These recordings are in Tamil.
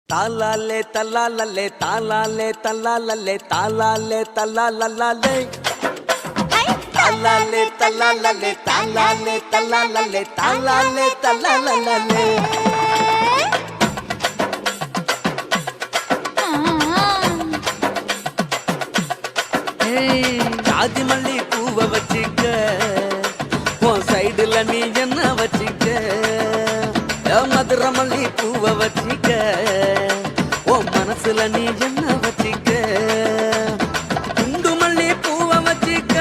தாலாலே தல்லாலே தாலாலே தல்லாலே தாலாலே தல்லாலே தாலாலே தல்லாலே தாலாலே தல்லாலே தாலாலே தல்லாலே ஜாதி மல்லி பூவை வச்சிக்க உன் சைடுல நீ என்ன வச்சிக்க மதுரை மல்லி பூவை வச்சிக்க உன் மனசுல நீ என்ன வச்சிக்க குண்டு மல்லி பூவை வச்சிக்க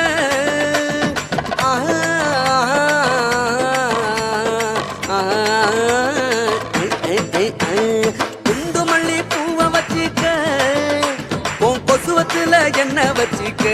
குண்டு மல்லி பூவை வச்சிக்க உன் கொசுவத்துல என்ன வச்சிக்க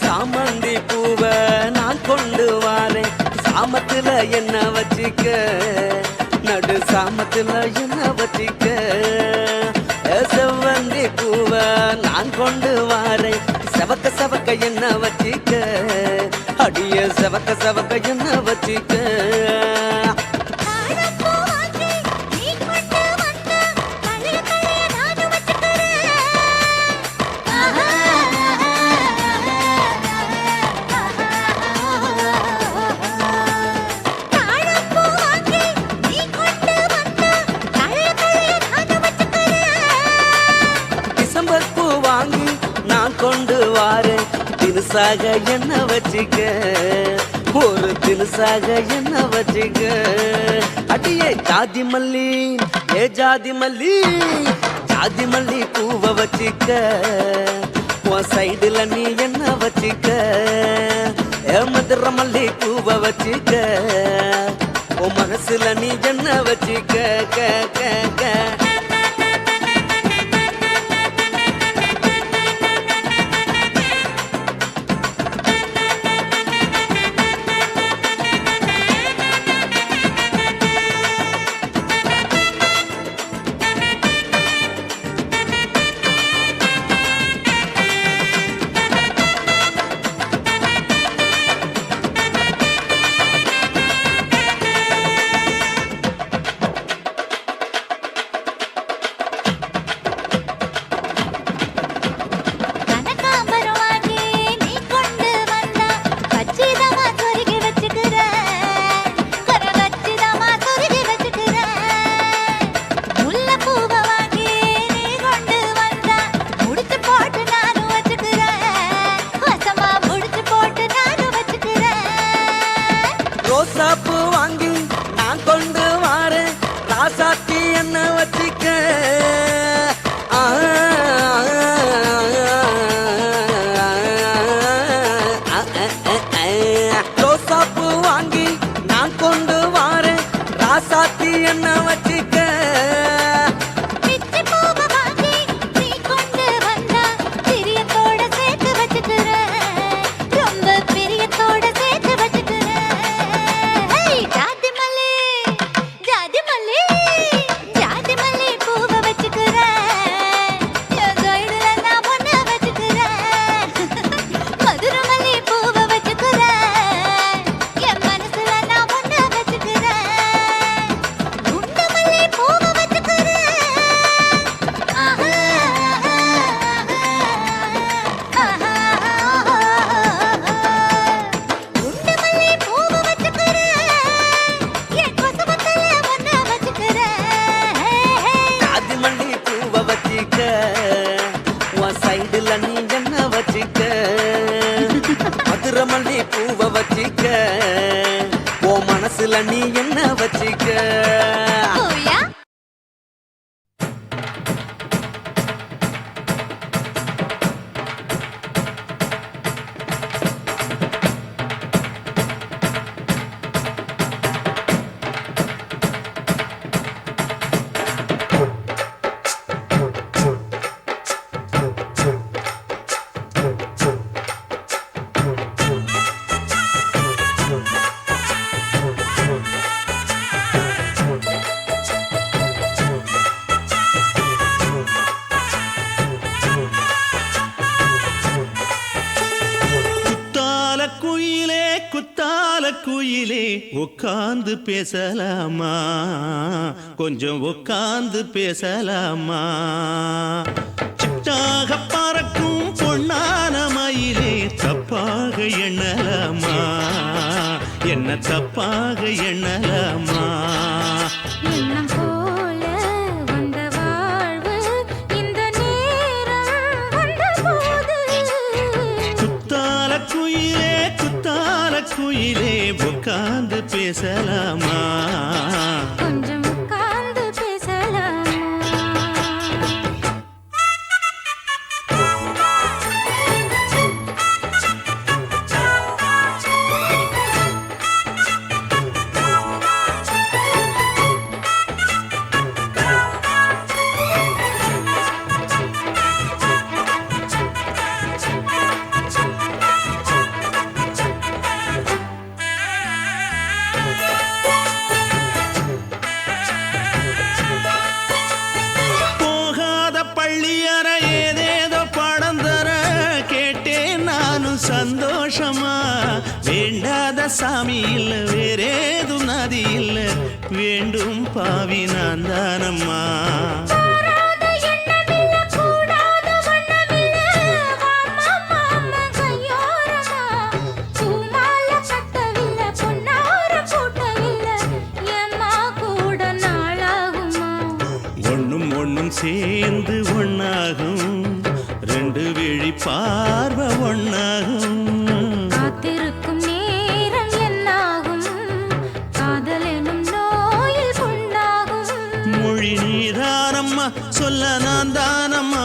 சாமந்தி பூவ நான் கொண்டு வாரேன் சாமத்துல என்ன வச்சிக்க நடு சாமத்துல என்ன வச்சிக்க செவ்வந்தி பூவ நான் கொண்டு வாரேன் செவக்க செவக்க என்ன வச்சிக்க அடிய செவக்க செவக்க என்ன வச்சிக்க கொண்டு வாரேன் தினுசாக என்ன வச்சிக்க ஒரு தினுசாக என்ன வச்சிக்க அடியே ஜாதி மல்லி ஏ ஜாதி மல்லி ஜாதி மல்லி பூவை வச்சிக்க உன் சைடுல நீ என்ன வச்சிக்க ஏ மதுரை மல்லி பூவை வச்சிக்க உன் மனசுல நீ என்ன வச்சிக்க க க க ரோசாப்பூ வாங்கி நான் கொண்டு வாரேன் ராசாத்தி என்ன வச்சிக்க ரோசாப்பூ வாங்கி நான் கொண்டு வாரேன் ராசாத்தி என்ன வச்சிக்க குண்டு மல்லி வச்சிக்க உன் சைடுல நீ என்ன வச்சிக்க மதுரை மல்லி பூவை வச்சிக்க உன் மனசுல நீ என்ன வச்சிக்க குயிலே உட்கார்ந்து பேசலாமா கொஞ்சம் உட்கார்ந்து பேசலாமா சிட்டாக பறக்கும் பொன்னான மயிலே தப்பாக எண்ணலாமா என்ன தப்பாக எண்ணலாமா குயிலே உட்கார்ந்து பேசலாமா கொஞ்சம் உட்கார்ந்து பேசலாமா சந்தோஷமா வேண்டாத சாமி இல்ல வேறேது நதி இல்ல வேண்டும் பாவி நான் தானம்மா ஒண்ணும் ஒண்ணும் சேர்ந்து ஒன்னாகும் ரெண்டு விழி பார்வை ஒன்னாகும் காத்திருக்கும் நேரம் என்னாகும் காதல் எனும் நோயில் புண்ணாகும் மொழி நீதானம்மா சொல்ல நான் தானம்மா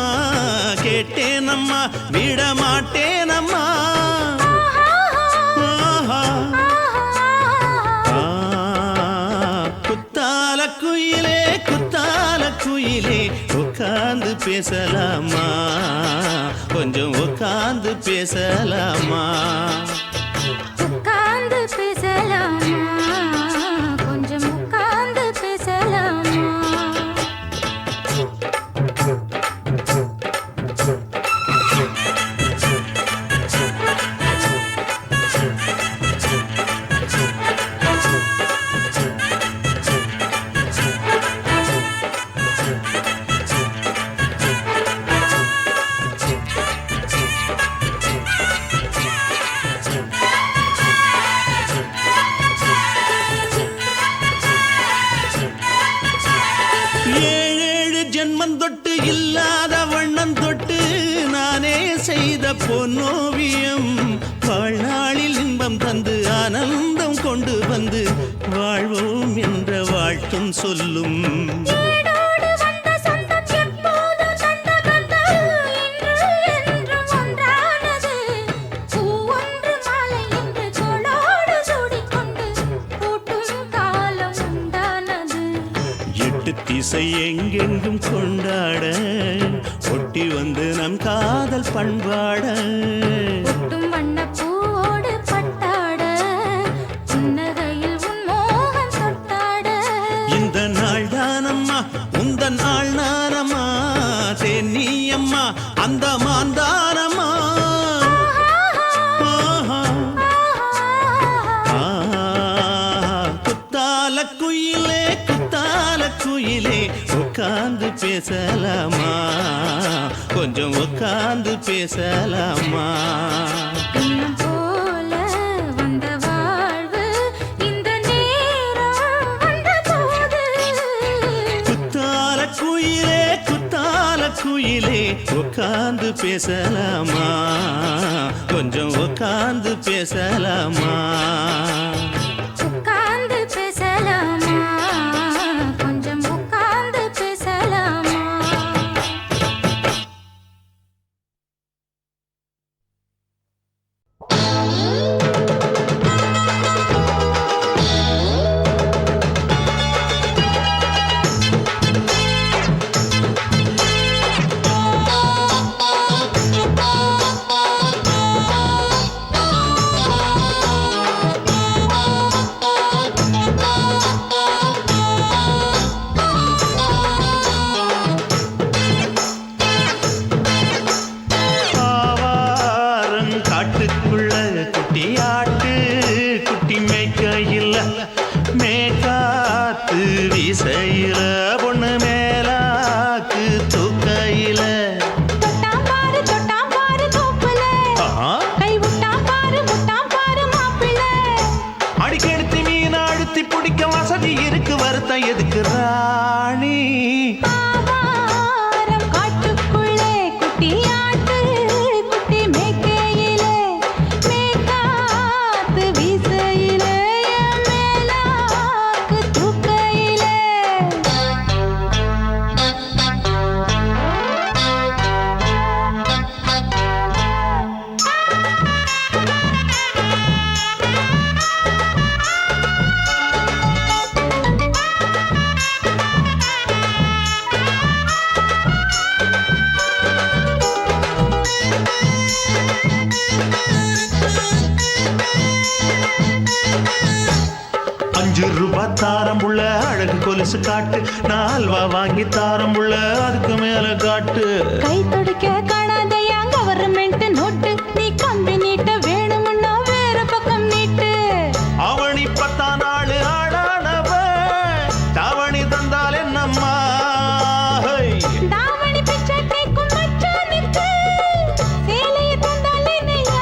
கேட்டேனம்மா விட மாட்டேனம்மா குத்தால குயிலே குத்தால குயிலே உட்கார்ந்து பேசலாமா கொஞ்சம் உட்கார்ந்து பேசலாமா உட்கார்ந்து பேசலாமா கொஞ்சம் உட்கார்ந்து பேசலாமா ஜென்மம் தொட்டு இல்லாத வண்ணம் தொட்டு நானே செய்த பொன்னோவியம் வாழ்நாளில் இன்பம் தந்து ஆனந்தம் கொண்டு வந்து வாழ்வோம் என்ற வாழ்த்தும் சொல்லும் திசை எங்கெங்கும் கொண்டாட ஒட்டி வந்து நம் காதல் பண்பாட ஒட்டும் வண்ண பூவோடு பட்டாட புன்னகையில் உன் மோகம் தொட்டாட இந்த நாள் தானம்மா உந்த நாள் நானம்மா தென்னியம்மா அந்த மாந்தானம்மா குத்தால குயிலே குத்தால குயிலே உட்கார்ந்து பேசலாமா கொஞ்சம் உட்கார்ந்து பேசலாமா போல வந்த வாழ்வு இந்த நேரம் வந்த போது குத்தால குயிலே குத்தால குயிலே குயிலே உட்கார்ந்து பேசலாமா கொஞ்சம் உட்கார்ந்து பேசலாமா உட்கார்ந்து பேசலாமா கொஞ்சம் உட்கார்ந்து பேசலாமா காட்டுக்குள்ள குட்டியாட்டு குட்டி மேய்க்கையில் மேக்காத்து வீசையில பொண்ணு மேலாக்கு தூக்கையில தொட்டாம் பாரு தோப்புல கை விட்டாம் பாரு மாப்பிள்ளை அடிக்கெடுத்து மீன் அழுத்தி பிடிக்க வசதி இருக்கு வருத்தம் எதுக்கு ராணி ஆவாரம் காட்டுக்குள்ளே குட்டியாட்டு குட்டி மேய்க்கையிலே மேய்க்காத்து வீசையிலே என் மேலாக்கு தூக்கையிலே ₹5 தாரம் உள்ள அழகு கொலுசு காட்டு நான் அல்வா வாங்கி தாரம் உள்ள அதுக்கு மேல காட்டு கை துடிக்க காணாதையா கவர்மெண்ட் நோட்டு நீ கம்பி நீட்ட வேணும்னா வேற பக்கம் நீட்டு அவனி 10 நாள் ஆடானவ தாவணி தந்தால் என்னம்மா தாவணி பிச்சை கேக்கும் மச்சானுக்கு சேலைய தந்தால் என்னையா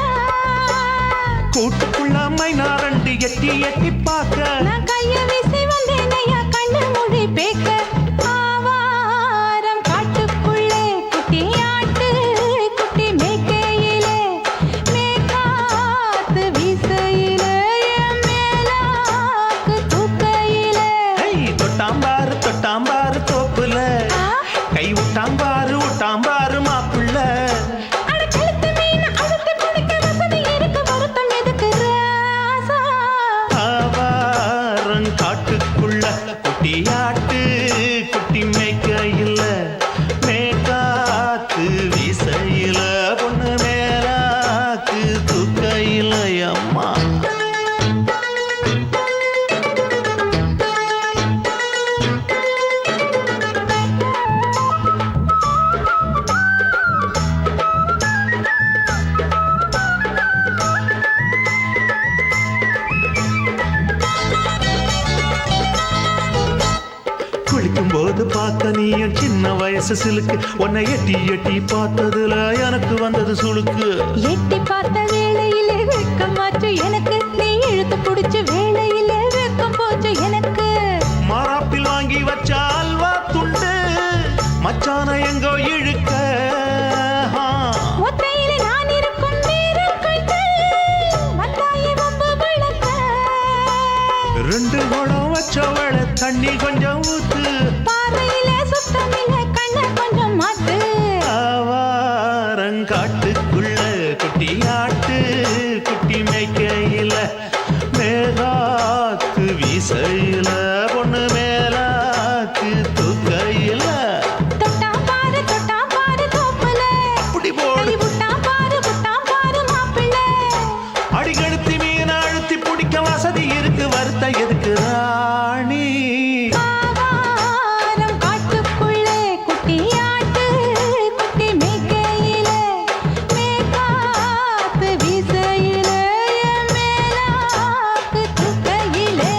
கூட்டுக்குள்ள மைனாரண்டு எட்டி எட்டி பார்க்க நான் கைய வீசி வந்தேனையா கண்ணு மொழி பேக்க ஆவாரம் காட்டுக்குள்ளே குட்டியாட்டு குட்டி மேய்க்கையிலே மேய்க்காத்து வீசையிலே என் மேலாக்கு தூக்கையிலே தொட்டாம்பாரு தோப்புல கை விட்டாம்பாரு மாப்பிள்ள அட கழுத்து மீன் அழுத்து குடிக்க வசதி இருக்கு வருத்தம் எதுக்கு ராசா ஆவாரம் காட்டுக்குள்ள குட்டியாட்டு குட்டி மேய்க்கையில் மேக்காத்து வீசையில பொண்ணு மேலாக்கு தூக்கையில் அம்மா குளிக்கும் போது பார்த்த நீயும் சின்ன வயசு சிலுக்கு உன்னை எட்டி எட்டி பார்த்ததுல எனக்கு வந்தது சுளுக்கு எட்டி பார்த்த வேளையிலே வெட்கமாச்சு எனக்கு நீ இழுத்து புடிச்ச வேளையிலே வெட்கம் போச்சு எனக்கு மாறாப்பில் வாங்கி வச்ச அல்வா துண்டு மச்சான எங்கோ இழுக்க ஒத்தையிலே நான் இருக்கும் நேரம் கண்டு வந்தாயே வம்பு விளக்க 2 குடம் வச்சவள தண்ணி கொஞ்சம் ஊத்து பார்வையிலே சுத்தமில்லை கண்ண கொஞ்சம் மாத்து ஆவாரங்காட்டுக்குள்ள குட்டியாட்டு குட்டி மேய்க்கையில் மேலாக்கு வீசையில பொண்ணு மேலாக்கு தூக்கையில் தொட்டாம் பாரு தோப்புல அப்படி போடு கை விட்டாம் பாரு மாப்பிள்ளை அடிக்கடுத்தி மீன் அழுத்தி பிடிக்க வசதி இருக்கு வருத்தம் எதுக்கு ராணி ஆவாரம் காட்டுக்குள்ளே குட்டியாட்டு குட்டி மேய்க்கையிலே மேய்க்காத்து வீசையிலே என் மேலாக்கு தூக்கையிலே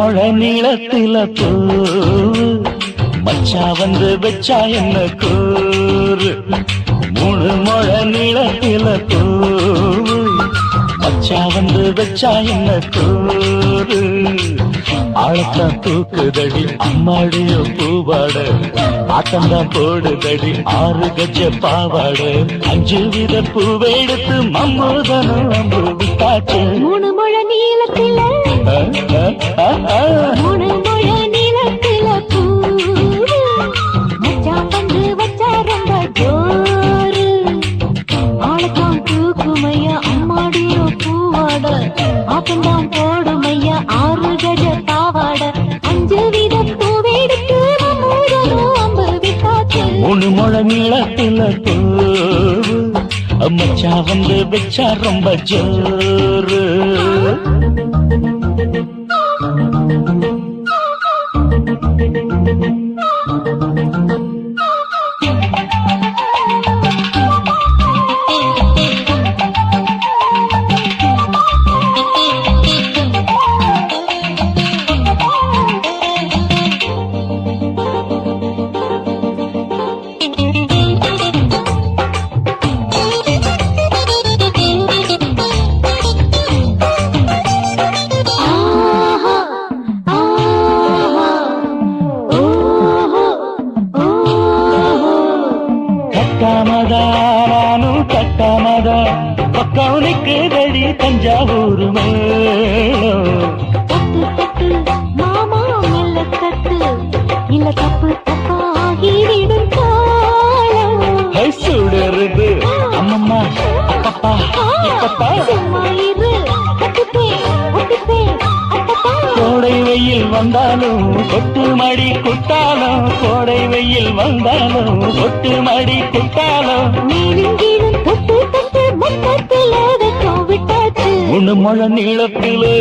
முழ நீளத்தில பூ மச்சா வந்து வச்சா என்ன கூறு 3 முழ நீளத்தில பூ மச்சா வந்து வச்சா என்ன கூறு ஆழத்தான் தூக்குதடி அம்மாடிய பூவாட ஆட்டம்தான் போடுதடி 6 கஜ பாவாட 5 வித பூவை எடுத்து மம்மூதனும் அம்பு விட்டாச்சு 3 முழ நீளத்தில 3 முழ நீளத்தில பூ மச்சான் வந்து வச்சா ரொம்ப ஜோரு ஆளத்தான் தூக்குமையா அம்மாடியோ பூவாட ஆட்டம்தான் போடுமையா 6 கஜ பாவாட 5 வித பூவெடுத்து மம்மூதனும் அம்பு விட்டாச்சு 3 முழ நீளத்தில பூ மச்சா வந்து வச்சா ரொம்ப ஜோரு கட்டாமதானும் கட்டாமதா பக்கவுனுக்கு தடி தஞ்சாவூர் மேளம் தட்டு தட்டு மாமா மெல்ல தட்டு இல்ல தப்பு தப்பாகிவிடும் காலம் சுடருது அம்மம்மா அப்பப்பா இப்பப்பா சும்மா இரு ஒட்டுப்பே அப்பப்பா கோடை வெயில் வந்தாலும் கொட்டு மடி குட்டாலும் கோடை வெயில் வந்தாலும் கொட்டு மடி குட்டாலும் மேலும் கீழும் தொட்டு தொட்டு மொத்தத்தில் வெக்கம் விட்டாச்சு 3 முழ நீளத்திலே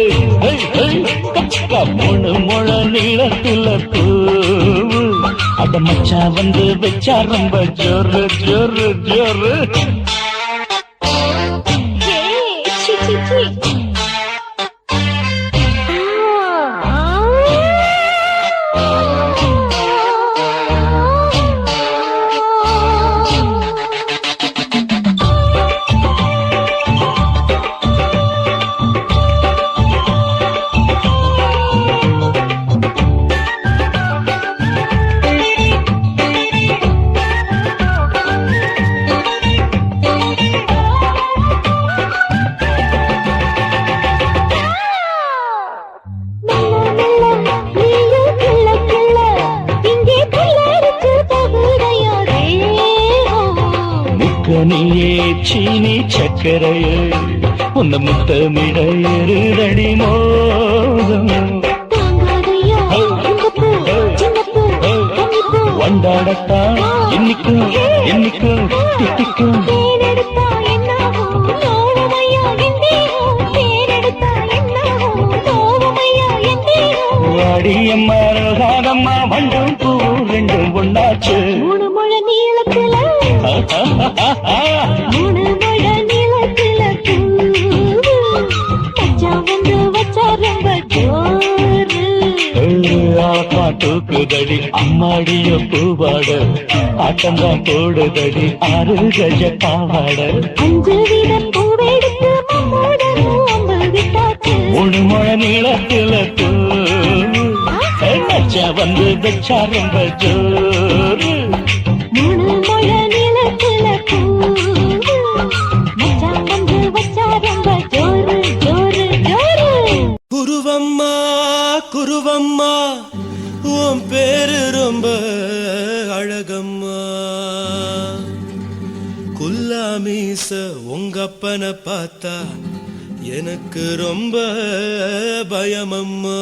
3 முழ நீளத்தில பூவு அட மச்சா வந்து வச்சா ரொம்ப ஜோரு ஜோரு ஜோரு ஹே சி சி சி நீயே சீனி சக்கரையே உன்ன முத்தமிட எருதடி மோகம் வண்டாடத்தான் என்னைக்கும் என்னைக்கும் திட்டிக்கும் வாடியம்மா ரோசாதம்மா வண்டும் பூ ரெண்டும் ஒண்ணாச்சு 3 முழ நீளத்தில 3 முழ நீளத்தில மச்சான் வந்து வச்சா ரொம்ப ஜோரு தூக்குதடி அம்மாடிய பூவாட ஆட்டம்தான் போடுதடி 6 கஜ பாவாட 5 வித பூவெடுத்து மம்மூதனும் அம்பு விட்டாச்சு 3 முழ நீளத்தில பூ மச்சா வந்து வச்சா ரொம்ப ஜோரு 3 முழ நீளத்தில பூ மச்சான் வந்து வச்சா ரொம்ப ஜோரு ஜோரு ஜோரு குருவம்மா குருவம்மா உன் பேரு ரொம்ப அழகம்மா குல்லாமீச உங்க அப்பனை பார்த்தா எனக்கு ரொம்ப பயமம்மா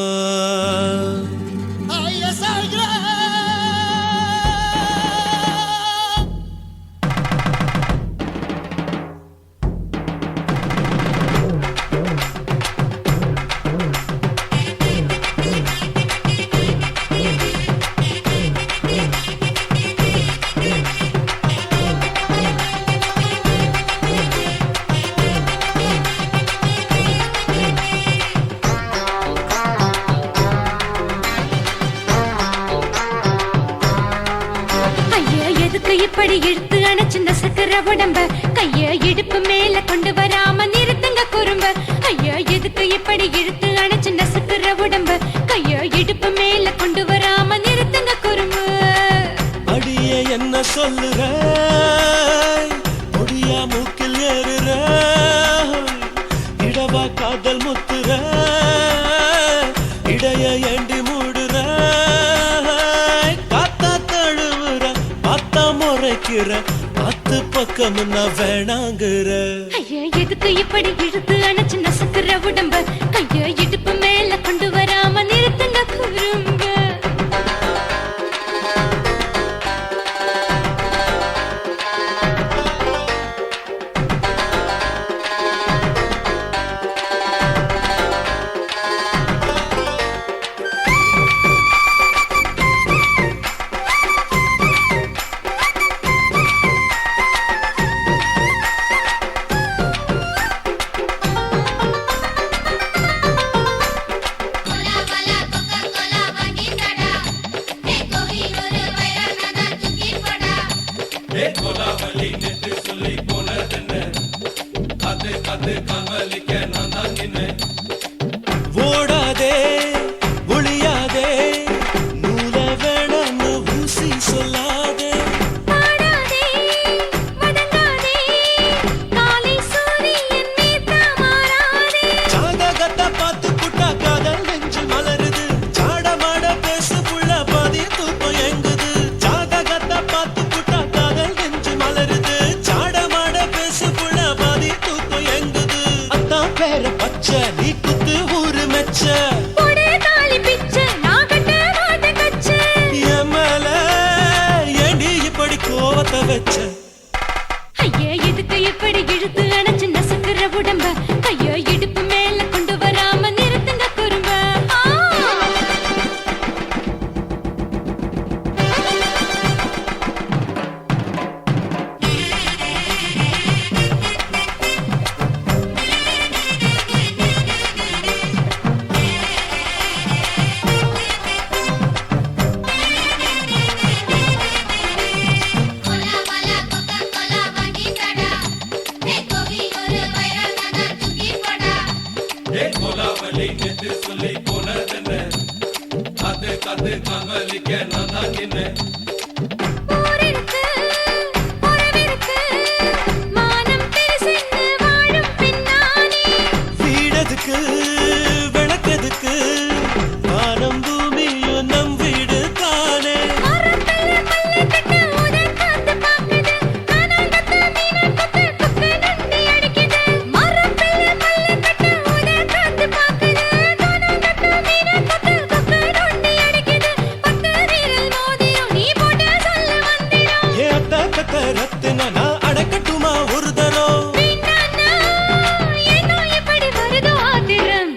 எதுக்கு இப்படி இழுத்து அணைச்சு நசுக்கிற உடம்ப கைய இடுப்பு மேல கொண்டு வராம நிறுத்துங்க குறும்ப ஐயா எதுக்கு இப்படி இழுத்து அணைச்சு நசுக்கிற உடம்ப கைய இடுப்பு மேல கொண்டு வராம நிறுத்துங்க குறும்ப அடியே என்ன சொல்லுற முடியா மூக்கில் ஏறுற இடவா காதல் முத்துற இடைய ஏண்டி மூடுற காத்தா தழுவுற பார்த்தா முறைக்கிற பத்து பக்கம் நான் வேணாங்குற ஐயா எதுக்கு இப்படி இழுத்து அணைச்சு நசுக்கிற உடம்ப கைய இடுப்பு மேல கொண்டு வராம நிறுத்துங்க குறும்ப ஓடாதே ஒளியாதே நூல வேணான்னு ஊசி சொல்லாதே பாடாதே வதங்காதே காலை சூரியன் மீதா மாறாதே ஜாதகத்தை பார்த்து புட்டா காதல் நெஞ்சு மலருது சாடமாட பேசு புள்ள பாதி தூக்கம் எங்குது ஜாதகத்தை பார்த்து புட்டா காதல் நெஞ்சு மலருது சாடமாட பேசு புள்ள பாதி தூக்கம் எங்குது அத்தான் பேர பச்சை நீ குத்து ஊரு மெச்ச போடே தாலி பிச்சை நான் கட்ட மாட்ட கச்சை என் மேல ஏண்டி இப்படி கோவத்தை வச்ச ஐயா எதுக்கு இப்படி இழுத்து அணைச்சு நசுக்கிற உடம்ப கைய இடுப்பு மேல கொண்டு வராம நிறுத்துங்க குறும்ப ஊரிருக்கு உறவிருக்கு மானம் பெருசென்னு வாழும் பின்னானே வீடதுக்கு விளக்கதுக்கு வானம் பூமியும் நம் வீடு தானே மரத்துல மல்லு கட்ட உதன் காத்து பாக்குது கானாங்கத்து மீன கொத்து கொக்கு நண்டி அடிக்குது மரத்துல மல்லு கட்ட உதன் காத்து பாக்குது கானாங்கத்து மீன கொத்து கொக்கு நண்டி அடிக்குது பத்து வீரல் மோதிரம் நீ போட்ட சொல்ல வந்திடும் ஏ அத்த கத்த ரத்தின நான் அடக்கட்டுமா ஒரு தரம் பின்னானா ஏனோ இப்படி வருதோ ஆத்திரம்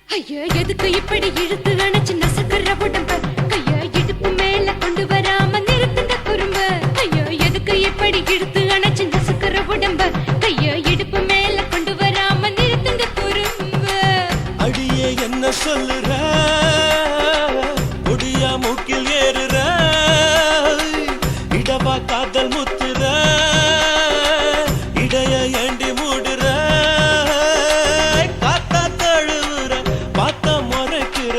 ஐயா எதுக்கு இப்படி இழுத்து அணைச்சு நசுக்கிற உடம்ப கைய இடுப்பு மேல கொண்டு வராம நிறுத்துங்க குறும்ப ஐயா எதுக்கு இப்படி இழுத்து அணைச்சு நசுக்கிற உடம்ப கைய இடுப்பு மேல கொண்டு வராம நிறுத்துங்க குறும்ப அடியே என்ன சொல்லுற முடியா மூக்கில் ஏறுற இடவா காதல் முத்துற இடைய ஏண்டி மூடுற காத்தா தழுவுற பார்த்தா முறைக்கிற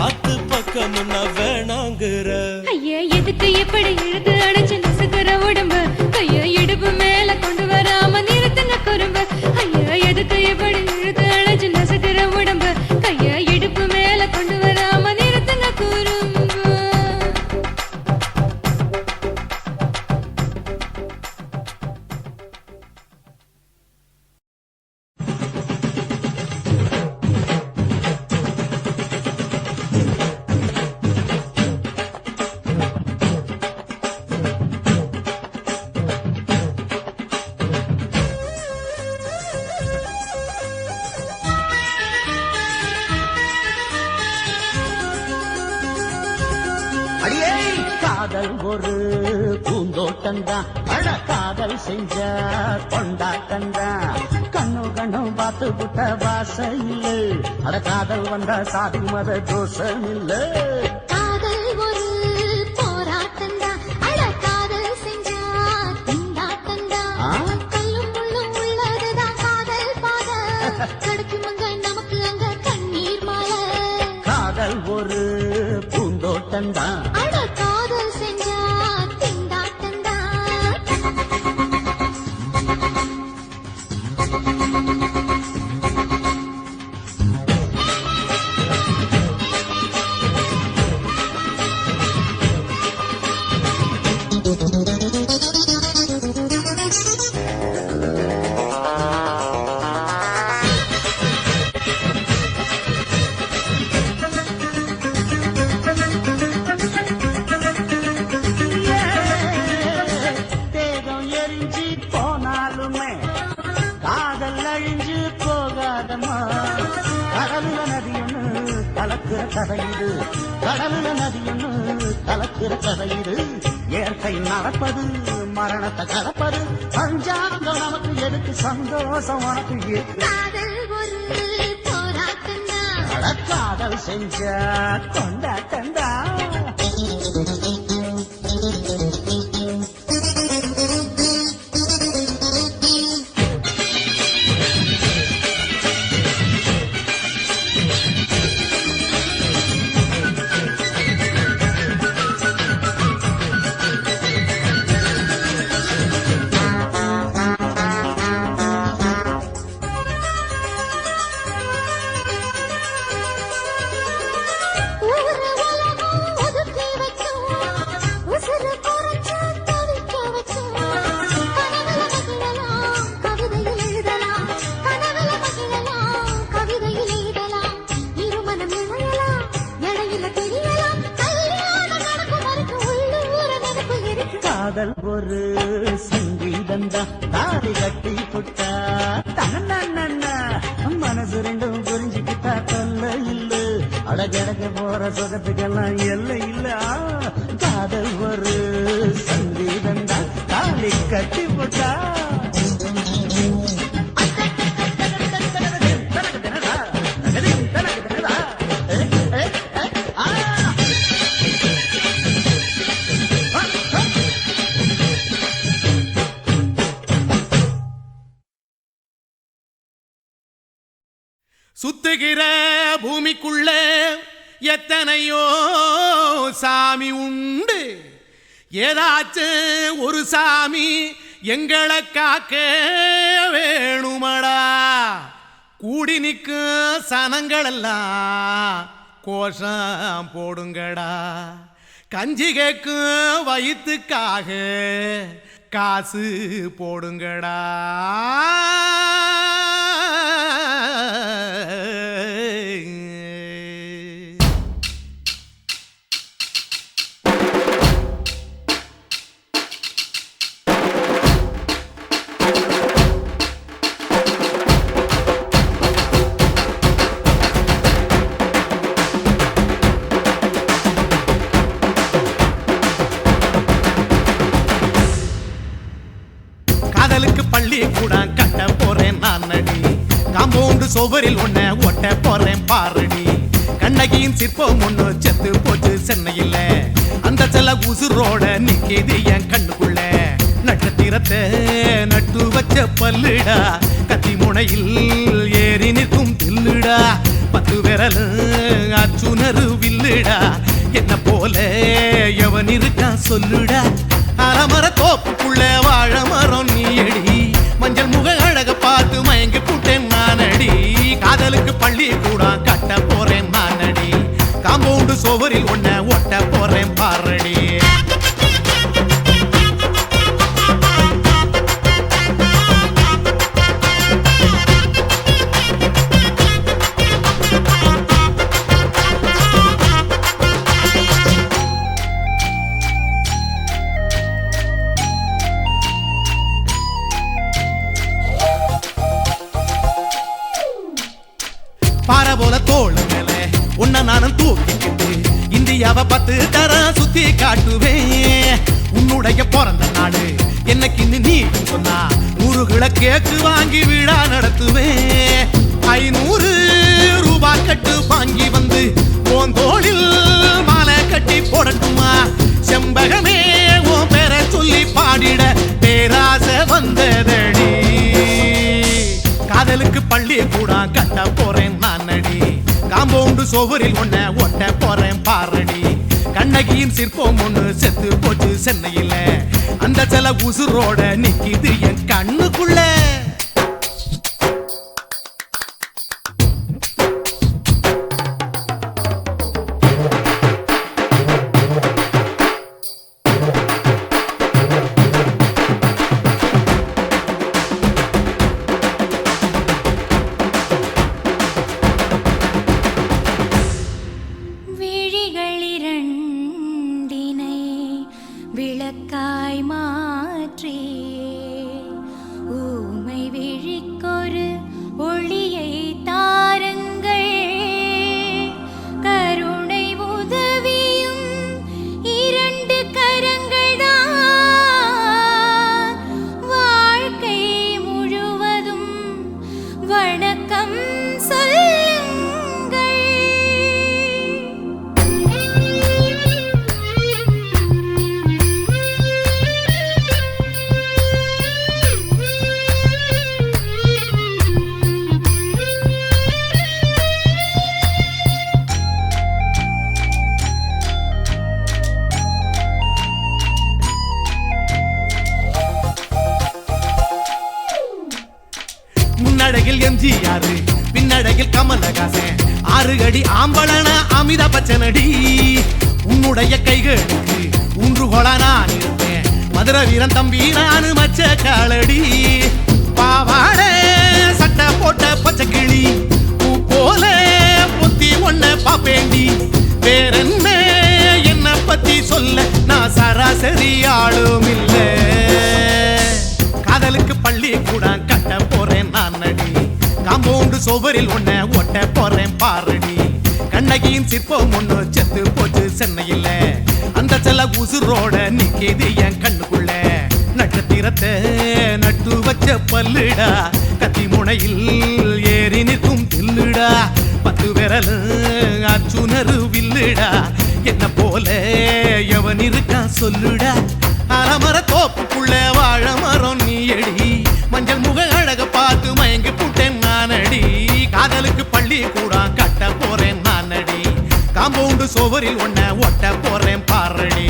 ஆத்து பக்கம் நான் வேணாங்குற ஐயா எதுக்கு இப்படி இழுத்து அணைச்சு நசுக்கிற உடம்ப கைய இடுப்பு மேல கொண்டு வராம நிறுத்துங்க குறும்ப ஐயா எதுக்கு இப்படி இழுத்து அணைச்சு நசுக்கிற உடம்ப கைய இடுப்பு மேல கொண்டு வராம நிறுத்துங்க குறும்ப அடியே காதல் ஒரு பூந்தோட்டம்தான் அட காதல் செஞ்ச கொண்டாட்டம்தான் கண்ணு கண்ணு பார்த்து புட்ட வாசையில் அட காதல் வந்தா சாதி மத தோஷம் இல்ல காதல் ஒரு போராட்டம்தான் அட காதல் தான். அட காதல் செஞ்சா திண்டாட்டந்தா. தேகம் எரிஞ்சு போனாலுமே காதல் அழிஞ்சு போகாதம்மா. கடலுல நதியொன்னு கலக்கிற கதையுது, கடலுல நதியொன்னு கலக்கிற கதையுது. இயற்கை நடப்பது மரணத்தை கலப்பது, பஞ்சாங்கம் நமக்கு எதுக்கு, சந்தோஷம் உனக்கு இருக்கு. காதல் ஒரு போராட்டந்தா. அட காதல் செஞ்சா கொண்டாட்டந்தா. ஊரு உலகம் ஒதுக்கி வைக்கும், உசுரு குறைச்சு தவிக்க வைக்கும். கனவுல மகிழலாம், கவிதையில் எழுதலாம். கனவுல மகிழலாம், கவிதையில் எழுதலாம். இருமனம் இணையலாம், இடையில தெரியலாம். கல்யாணம் நடக்கும் வரைக்கும் உள்ளூர நினைப்பு இருக்கு. காதல் ஒரு சங்கீதந்தா, தாடி கட்டி புட்டா தன்னா மனசு ரெண்டும் புரிஞ்சுக்கிட்டா தொல்ல இல்ல. அடகடக்க போற சுகத்துக்கெல்லாம் எல்லை இல்ல. காதல் ஒரு சங்கீதந்தா, தாடி கட்டி புட்டா. சுத்துகிற பூமிக்குள்ள எத்தனையோ சாமி உண்டு, ஏதாச்சும் ஒரு சாமி எங்களை காக்க வேணுமடா. கூடி நிற்கும் சனங்களெல்லாம் கோஷம் போடுங்கடா. கஞ்சி கேக்கும் வயிற்றுக்காக காசு போடுங்கடா. காதலுக்கு பள்ளி கூட கட்ட போறேன் நான் அடி, காம்பவுண்டு சுவரில் ஒன்ன ஒட்ட போறேன் பாரடி. கண்ணகியின் சிற்பம் ஒண்ணு செத்து போச்சு சென்னையில், அந்த செல்ல உசுரோட நிக்கிது என் கண்ணுக்குள்ள. நட்சத்திரத்தை நட்டு வச்ச பல்லுடா, கத்தி முனையில் ஏறி நிற்கும் தில்லுடா. 10 விரல் அச்சுணரு வில்லுடா, என்ன போல எவன் இருக்கான் சொல்லுடா. அலமர தோப்புக்குள்ள வாழ மரம் நீயடி, மஞ்சள் முக அழக பார்த்து மயங்கி கூட்டேன் நானடி. காதலுக்கு பள்ளி கூட கட்ட போறேன் நானடி, காம்பவுண்டு சுவரில் ஒன்ன ஒட்ட போறேன் பாரடி. பாறை போல தோளு மேல உன்ன நானும் தூக்கிக்கிட்டு இந்தியாவை 10 தரம் சுத்தி காட்டுவேன். உன்னுடைய பிறந்த நாடு என்னைக்கு நீ சொன்னா 100 கிலோ கேக்கு வாங்கி விழா நடத்துவேன். 500 ரூபாய் கட்டு வாங்கி வந்து உன் தோளில் மாலை கட்டி போடட்டுமா. செம்பகமே உன் பேரை சொல்லி பாடிட பேராசை வந்ததடி. காதலுக்கு பள்ளி கூட கட்ட போறேன் நானடி, காம்பவுண்டு சுவரில் ஒன்ன ஒட்ட போறேன் பாரடி. கண்ணை கண்ணகியின் சிற்பம் ஒண்ணு செத்து போச்சு சென்னையில அந்த சில உசுரோட நிக்கிது என் கண்ணுக்குள்ள விழிகளிரண்டினை விளக்காய் மாற்றி ஊமை விழிக்கொரு ஒளியை தாருங்கள் கருணை உதவியும் இரண்டு கரங்கள்தான் வாழ்க்கை முழுவதும் வணக்கம் முன்னழகில் எம்ஜிஆர் பின்னழகில் கமலஹாசன் 6 அடி ஆம்பளன அமிதாப் பச்சனடி உன்னுடைய கைகளுக்கு ஊன்றுகோல நான் இருப்பேன் மதுரை வீரன் தம்பி நான் மச்ச காலடி பாவாட சட்டை போட்ட பச்சை கிளி பூ போல பொத்தி ஒன்ன பாப்பேண்டி வேறென்ன என்ன பத்தி சொல்ல நான் சராசரி ஆளும் இல்ல காதலுக்கு பள்ளி கூட கட்ட போறேன் நான் நடி காம்பவுண்டு சுவரில் ஒன்ன ஒட்ட போறேன் பாரடி கண்ணகியின் சிற்பம் ஒண்ணு செத்து போச்சு சென்னையில அந்த சில உசுரோட நிக்கிது என் கண்ணுக்குள்ள நட்சத்திரத்தை நட்டு வச்ச பல்லுடா கத்தி முனையில் ஏறி நிற்கும் தில்லுடா 10 விரல் அச்சுணரு வில்லுடா என்ன போல எவன் இருக்கா சொல்லுடா அலமர தோப்புக்குள்ள வாழ மரம் நீ அடி மஞ்சள் முக அழக பார்த்து மயங்கி புட்டேன் நானடி காதலுக்கு பள்ளி கூட கட்ட போறேன் நானடி காம்பவுண்டு சுவரில் ஒன்ன ஒட்ட போறேன் பாரடி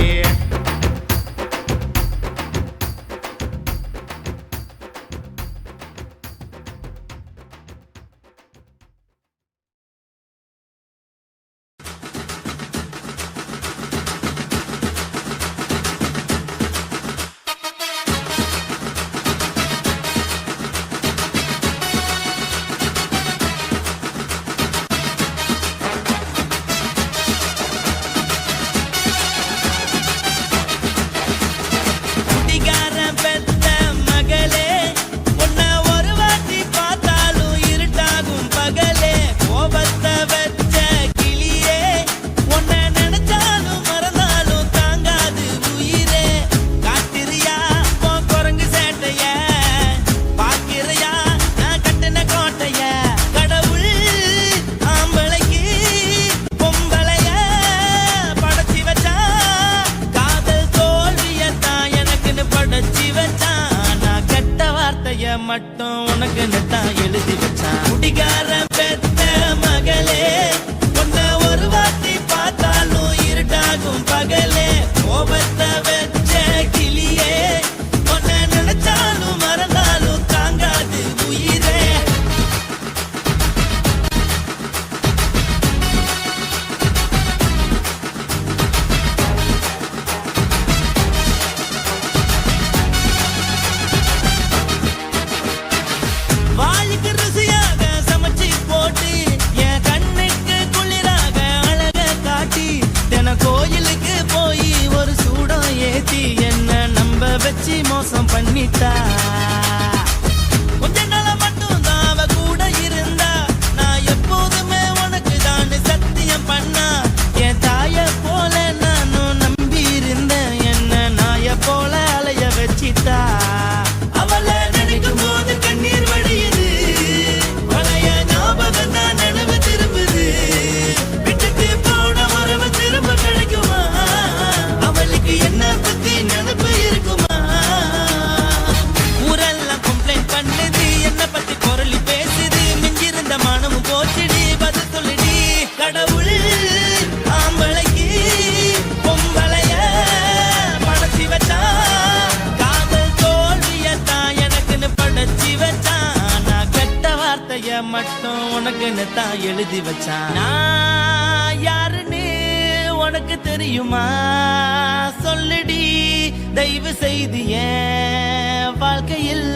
மட்டும் உனக்கு தான் எழுதி வச்சான் குடிகார பெத்த மகளே உன்னை ஒரு வாட்டி பார்த்தாலும் இருட்டாகும் பகலே கோபத்தை வச்ச கிளியே உன்னை நினைச்சாலும் மறந்தாலும் தாங்காது உயிரே வாய்க்கு ருசியாக சமைச்சு போட்டு என் கண்ணுக்கு குளிராக அழக காட்டி தின கோயிலுக்கு போய் ஒரு சூடம் ஏத்தி என்ன நம்ப வச்சு மோசம் பண்ணிட்டா கொஞ்ச நாள மட்டும் தான் அவ கூட இருந்தா நான் எப்போதுமே உனக்கு தான் சத்தியம் பண்ணா என் தாய போல நானும் நம்பி இருந்தேன் என்ன நாய போல அலைய வச்சிட்டா அவளை நினைக்கும் போது கண்ணீர் வடியுது பழைய ஞாபகம் தான் நினைவு திரும்புது விட்டுட்டு போன உறவு திரும்ப கிடைக்குமா அவளுக்கு என்ன பத்தி நினைப்பு இருக்குமா ஊரை உனக்குன்னு தான் எழுதி வச்சான். நான் யாருன்னு உனக்கு தெரியுமா? சொல்லுடி தயவு செய்து என் வாழ்க்கையில்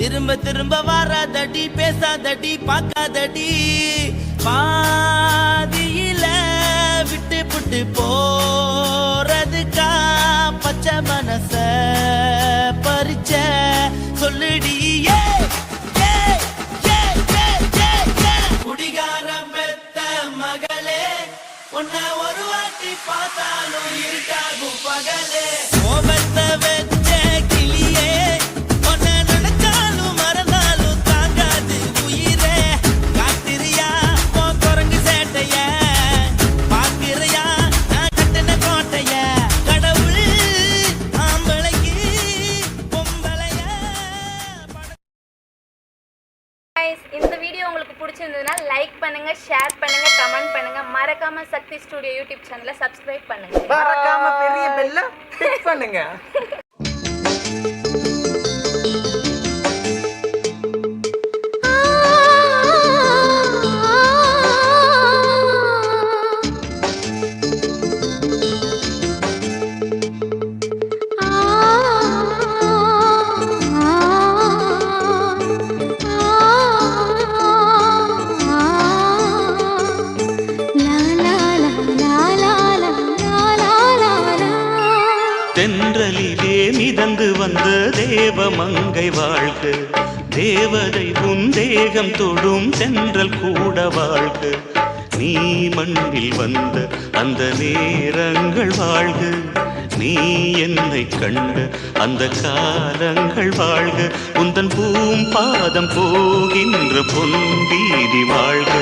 திரும்ப திரும்ப வராதடி, பேசாதடி, பார்க்காதடி. பாதியில விட்டு புட்டு போறதுக்கா பச்சை மனச பறிச்ச சொல்லுடி. குடிகாரம் பெத்த மகளே, உன்னை ஒரு வாட்டி பார்த்தாலும் இருக்காகும் பகலே. கோபத்தை வச்ச கிளியே, உன்னை நினைச்சாலும் மறந்தாலும் தாங்காது உயிரே. காத்திரியா உன் குரங்கு சேட்டைய, பாக்கிறியா நான் கட்டின கோட்டைய. கடவுள் ஆம்பளைக்கு பொம்பளைய. Guys, இந்த வீடியோ உங்களுக்கு பிடிச்சிருந்ததுன்னா லைக் பண்ணுங்க, ஷேர் பண்ணுங்க, கமெண்ட் பண்ணுங்க. மறக்காம சக்தி ஸ்டுடியோ யூடியூப் சேனலை சப்ஸ்கிரைப் பண்ணுங்க. மறக்காம பெரிய பெல்ல கிளிக் பண்ணுங்க. தென்றலிலே மிதந்து வந்த தேவமங்கை வாழ்க, தேவதை உன் தேகம் தொடும் தென்றல் கூட வாழ்க. நீ மண்ணில் வந்த அந்த நேரங்கள் வாழ்க, நீ என்னை கண்ட அந்த காலங்கள் வாழ்க. உந்தன் பூம்பாதம் போகின்ற பொன்வீதி வாழ்க.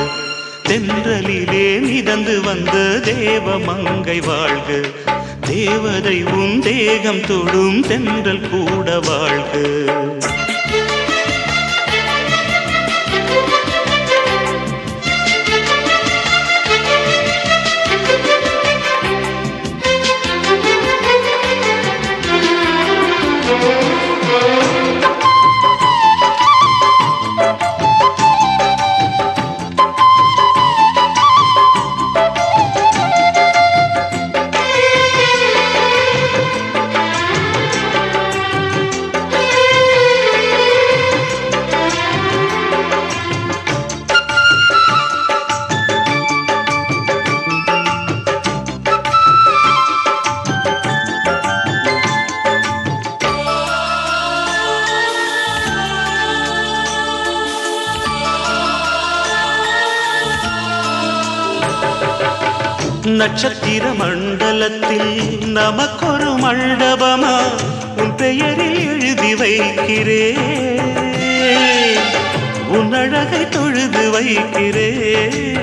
தென்றலிலே மிதந்து வந்த தேவமங்கை வாழ்க, தேவதை உன் தேகம் தொடும் தென்றல் கூட வாழ்க. நட்சத்திர மண்டலத்தில் நமக்கொரு மண்டபமா உன் பெயரில் எழுதி வைக்கிறேன், உன் அழகை தொழுது வைக்கிறேன்.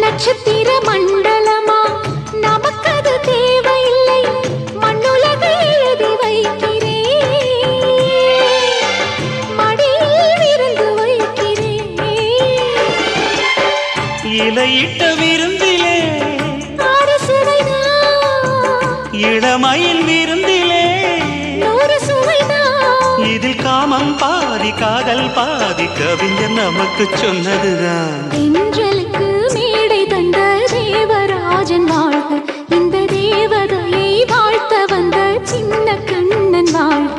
நட்சத்திர மண்டலமா நமக்கது தேவையில்லை, மண்ணுலகை எழுதி வைக்கிறேன், மடியில் விருந்து வைக்கிறேன். இலையிட்ட விருந்திலே இளமயில் விருந்திலே இதில் காமம் பாதி காதல் பாதி கவிஞர் நமக்கு சொன்னதுதான். தென்றலுக்கு மேடை தந்த தேவராஜன் வாழ்க, இந்த தேவதையை வாழ்த்த வந்த சின்ன கண்ணன் வாழ்க.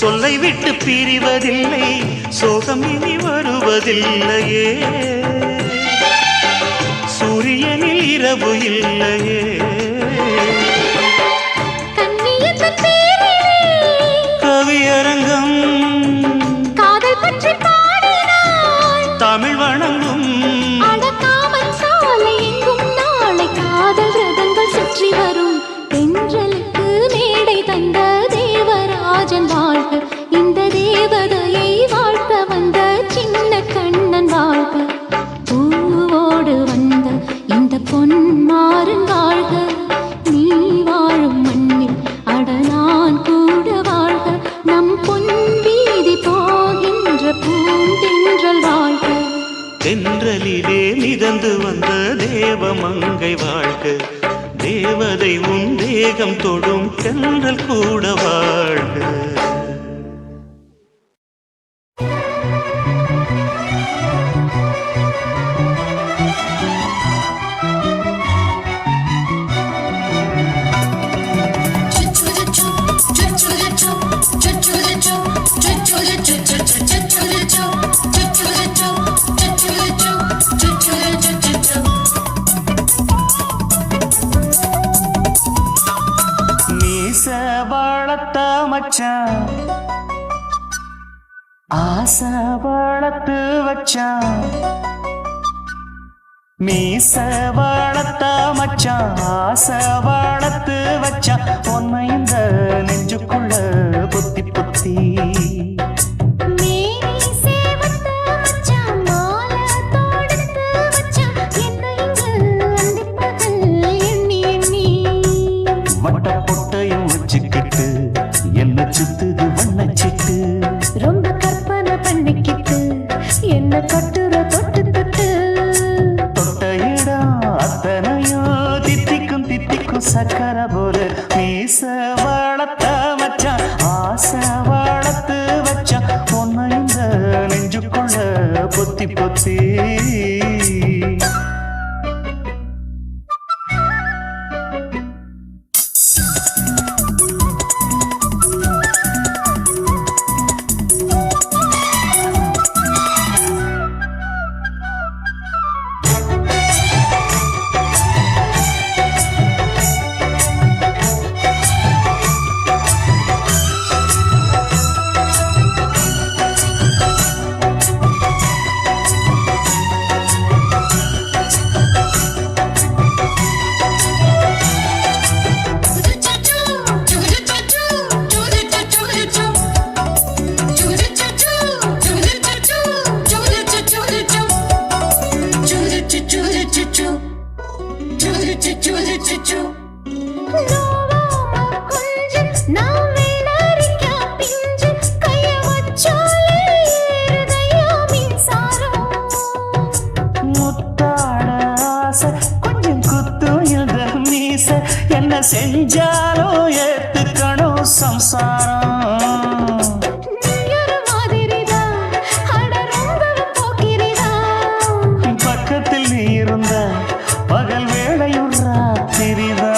சொல்லை விட்டு பிரிவதில்லை, சோகம் இனி வருவதில்லையே, சூரியனில் இரவு இல்லையே. கவியரங்கம் காதல் பற்றி பாடினாள், தமிழ் வணங்கும் அடக்காமல் சாலை எங்கும் நாளை காதல் ரதங்கள் சுற்றி வரும். தென்றலுக்கு மேடை தந்த தேவராஜன் வாழ்க, இந்த தேவதையை வாழ்த்த வந்த சின்ன கண்ணன் வாழ்க. பூவோடு வந்த இந்த பொன்மாறன் வாழ்க, நீ வாழும் மண்ணில் அட நான் கூட வாழ்க. நம் பொன் வீதி போகின்ற பூந்தென்றல் வாழ்க. தென்றலிலே மிதந்து வந்த தேவமங்கை வாழ்க, தேவதை உன் தேகம் தொடும் தென்றல் கூட வாழ்க. மச்சான் ஆசை வளர்த்து வச்சான், மீச வளர்த்த மச்சான் ஆசை வளர்த்து வச்சான், உன்னை இந்த நெஞ்சுக்குள்ள புத்தி புத்தி. வட்டப்பொட்டையும் வச்சுக்கிட்டு என்ன சுத்துது வண்ணச்சிட்டு, ரொம்ப கற்பனை பண்ணிக்கிட்டு என்ன கட்டுற தொட்டு தொட்டு. தொட்ட இடம் அத்தனையோ தித்திக்கும் தித்திக்கும் சக்கரை போல, மீச வளர்த்த மச்சான் ஆசை வளர்த்து வச்சான், உன்னை இந்த நெஞ்சுக்குள்ள பொத்தி பொத்தி. என்ன செஞ்சாலும் ஏத்துக்கணும் சம்சாரம். பக்கத்தில் நீ இருந்த பகல் வேளையும் ராத்திரிதான்.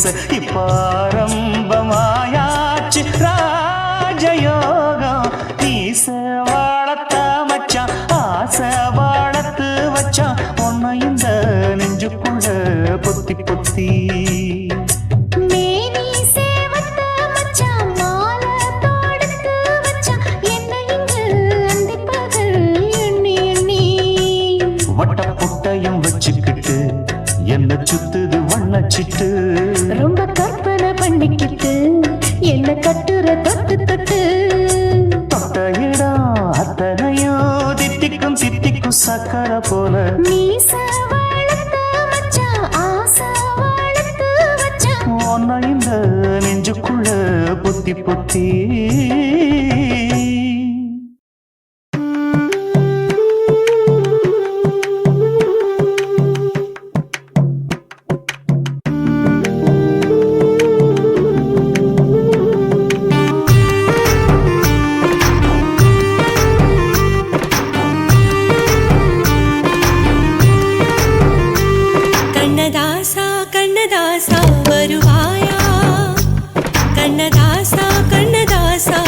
வீச இப்பாரம்பமாயாச்சு ராஜயோகம் நீச வாழத்த மச்சான் ஆசை வாழத்து வச்சான் உன்னை இந்த நெஞ்சுக்குள்ள பொத்தி பொத்தி மேனி சேவத்த மச்சான் மாலை தொடுத்து வச்சான் என்ன இங்கு அந்திப்பகல் எண்ணி எண்ணி வட்ட புட்டையும் வச்சுக்கிட்டு என்ன சுத்துது வண்ணச்சிட்டு ரொம்ப கற்பனை பண்ணிக்கிட்டு என்ன கட்டுற தொட்டு தொட்டு தொட்ட இடம் அத்தனையோ தித்திக்கும் தித்திக்கும் சக்கரை போல மீச வளர்த்த மச்சான் ஆசை வளர்த்து வச்சான் உன்னை இந்த நெஞ்சுக்குள்ள பொத்தி பொத்தி கண்ணதாசா கண்ணதாசா வருவாயா கண்ணதாசா கண்ணதாசா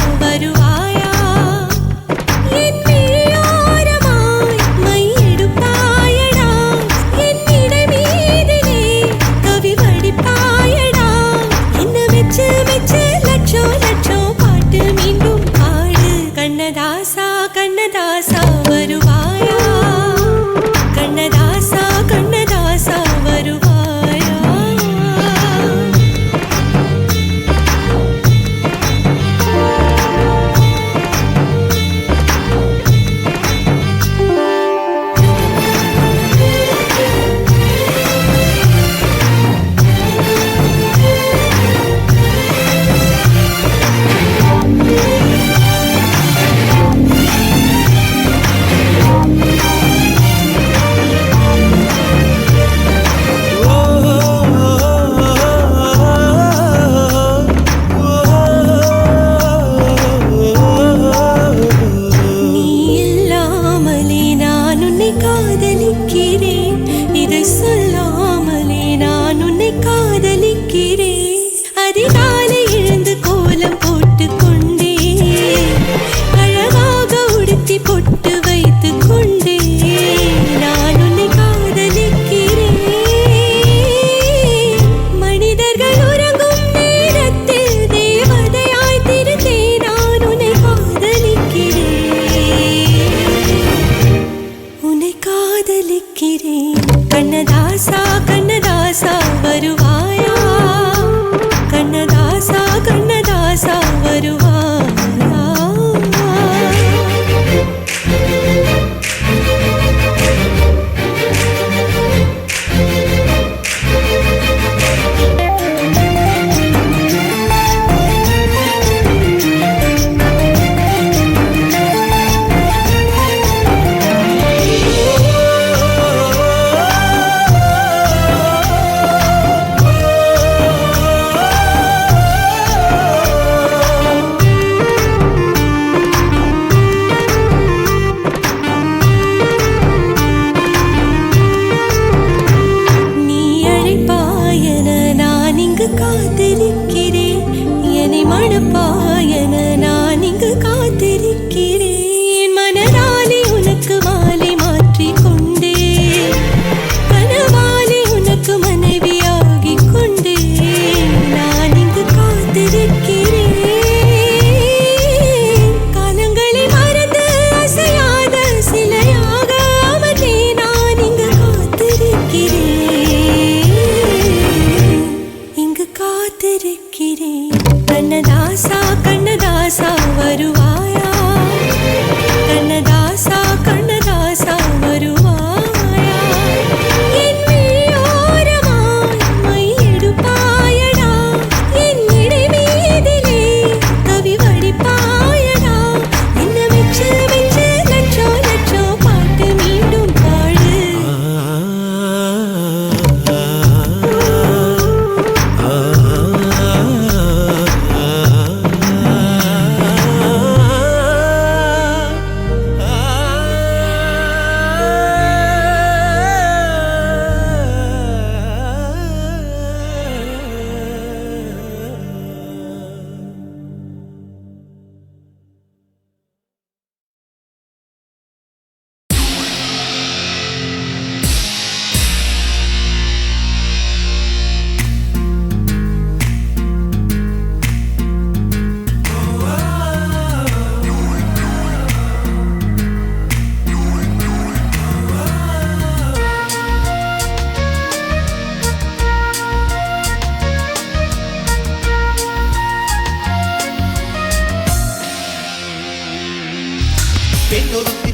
பெண்ணொருத்தி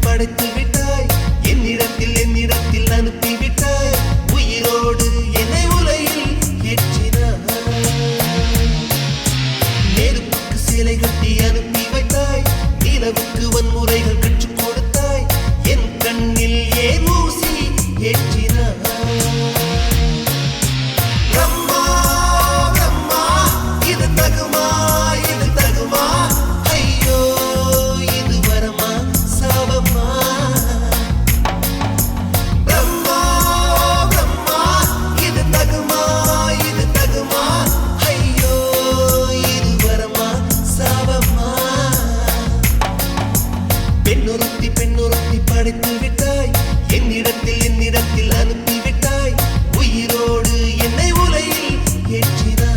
படைத்து விட்டாய் என்னிடத்தில் அனுப்பி விட்டாய் உயிரோடு என்னை உலையில் ஏற்றினாய் நெருப்புக்கு சிலை கட்டி அனுப்பி வைத்தாய் நிலவுக்கு வன்முறைகள் கற்றுக் கொடுத்தாய் என் கண்ணில் ஏன் ஊசி ஏற்றினாய் பிரம்மா பிரம்மா இது தகுமா ஐயோ இது வரமா சாபமா பிரம்மா பிரம்மா இது தகுமா ஐயோ இது வரமா சாபமா பெண்ணொருத்தி படைத்து விட்டாய் என்னிடத்தில் அனுப்பி விட்டாய் உயிரோடு என்னை உலையில் ஏற்றினாய்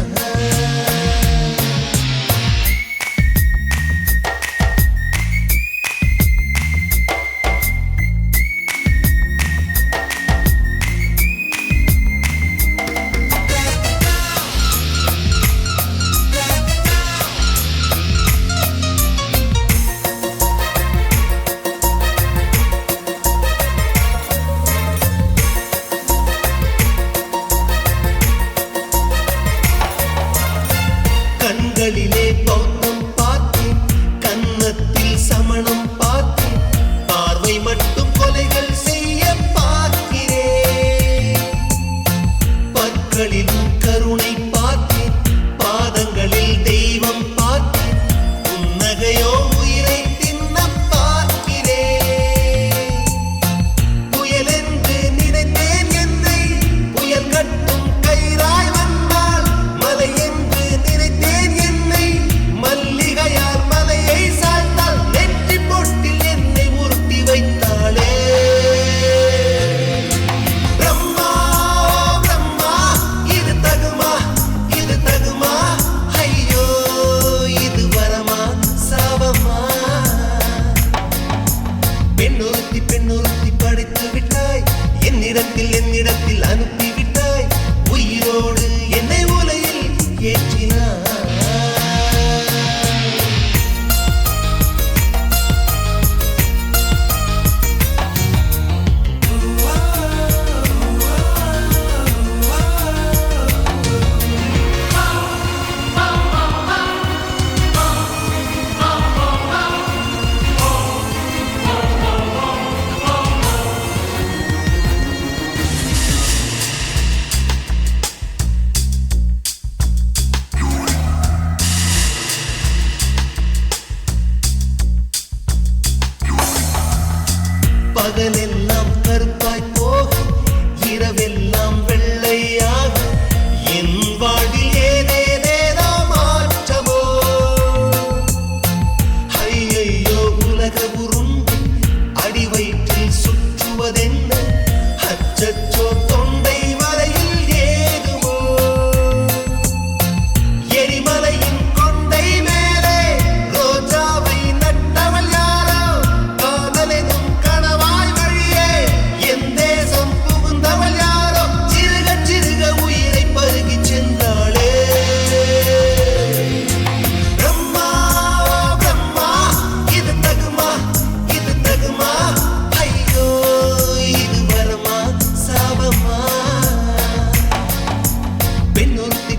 கண்களிலே பௌத்தம் பார்த்தேன் கன்னத்தில் சமணம் பார்த்தேன் பார்வை மட்டும் கொலைகள் செய்ய பார்க்கிறேன் பற்களிலும் கருணை பார்த்தேன் பாதங்களில் தெய்வம் பார்த்தேன் புன்னகையோ உயிரை தின்ன பார்க்கிறேன் புயலென்று நினைத்தேன் என்னை புயல் கட்டும் கயிறாய் வந்தால் மலை என்று நினைத்தேன் என்னை மல்லிகையார் மலையை சாய்த்தால் நெற்றி பொட்டில் என்னை உருட்டி வைத்தாளே பிரம்மா பிரம்மா இது தகுமா ஐயோ இது வரமா சாபமா பெண்ணொருத்தி படைத்து விட்டாய் என்னிடத்தில் அனுப்பி விட்டாய் உயிரோடு என்னை உலையில் ஏற்றினாய் பகலெல்லாம் கருப்பாய் போக இரவெல்லாம் வெள்ளையாக என் வாழ்வில் ஏதேதேதோ மாற்றமோ ஐயையோ உலக உருண்டு அடி வயிற்றில் சுற்றுவதென்ன அச்சச்சோ தொண்டை வரையில் ஏதுமோ எரிமலையின் கொண்டை மேலே ரோஜாவை நட்டவள் யாரோ காதலெனும் கணவாய் வழியே என் தேசம் புகுந்தவள் யாரோ சிறுக உயிரை பருகிச் சென்றாளே பிரம்மா பிரம்மா இது தகுமா ஐயோ இது வரமா சாபமா பெண்ணொருத்தி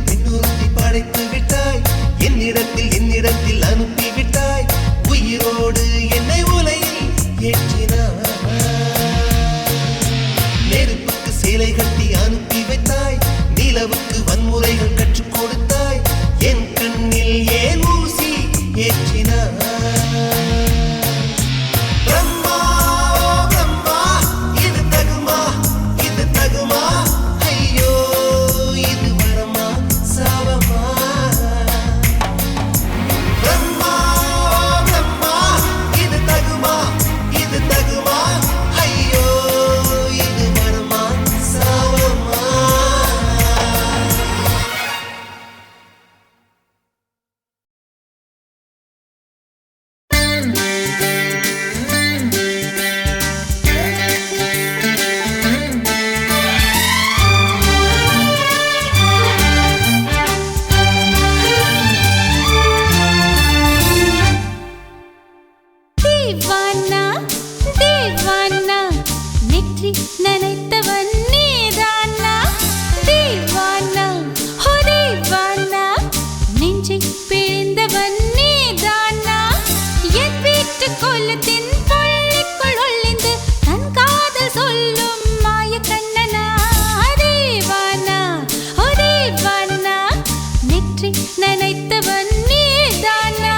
படைத்து விட்டாய் என்னிடத்தில் அனுப்பி விட்டாய் உயிரோடு என்னை உலையில் ஏற்றினாய் நெருப்புக்கு சேலை கட்டி அனுப்பி வைத்தாய் நிலவுக்கு வன்முறைகள் கற்றுக் கொடுத்தாய் என் கண்ணில் ஏன் ஊசி ஏற்றினாய் பிரம்மா பிரம்மா இது தகுமா ஐயோ இது வரமா சாபமா பிரம்மா பிரம்மா இது தகுமா ஐயோ இது வரமா சாபமா தீவானா தீவானா நெற்றி நனைத்தவன் நீதானா தீவானா ஹோ தீவானா நெஞ்சை பிழிந்தவன் நீதானா என் வீட்டு கொல்லத்தின் பள்ளிக்குள் ஒளிந்து தன் காதல் சொல்லும் மாய கண்ணனா தீவானா ஹோ தீவானா நெற்றி நனைத்தவன் நீதானா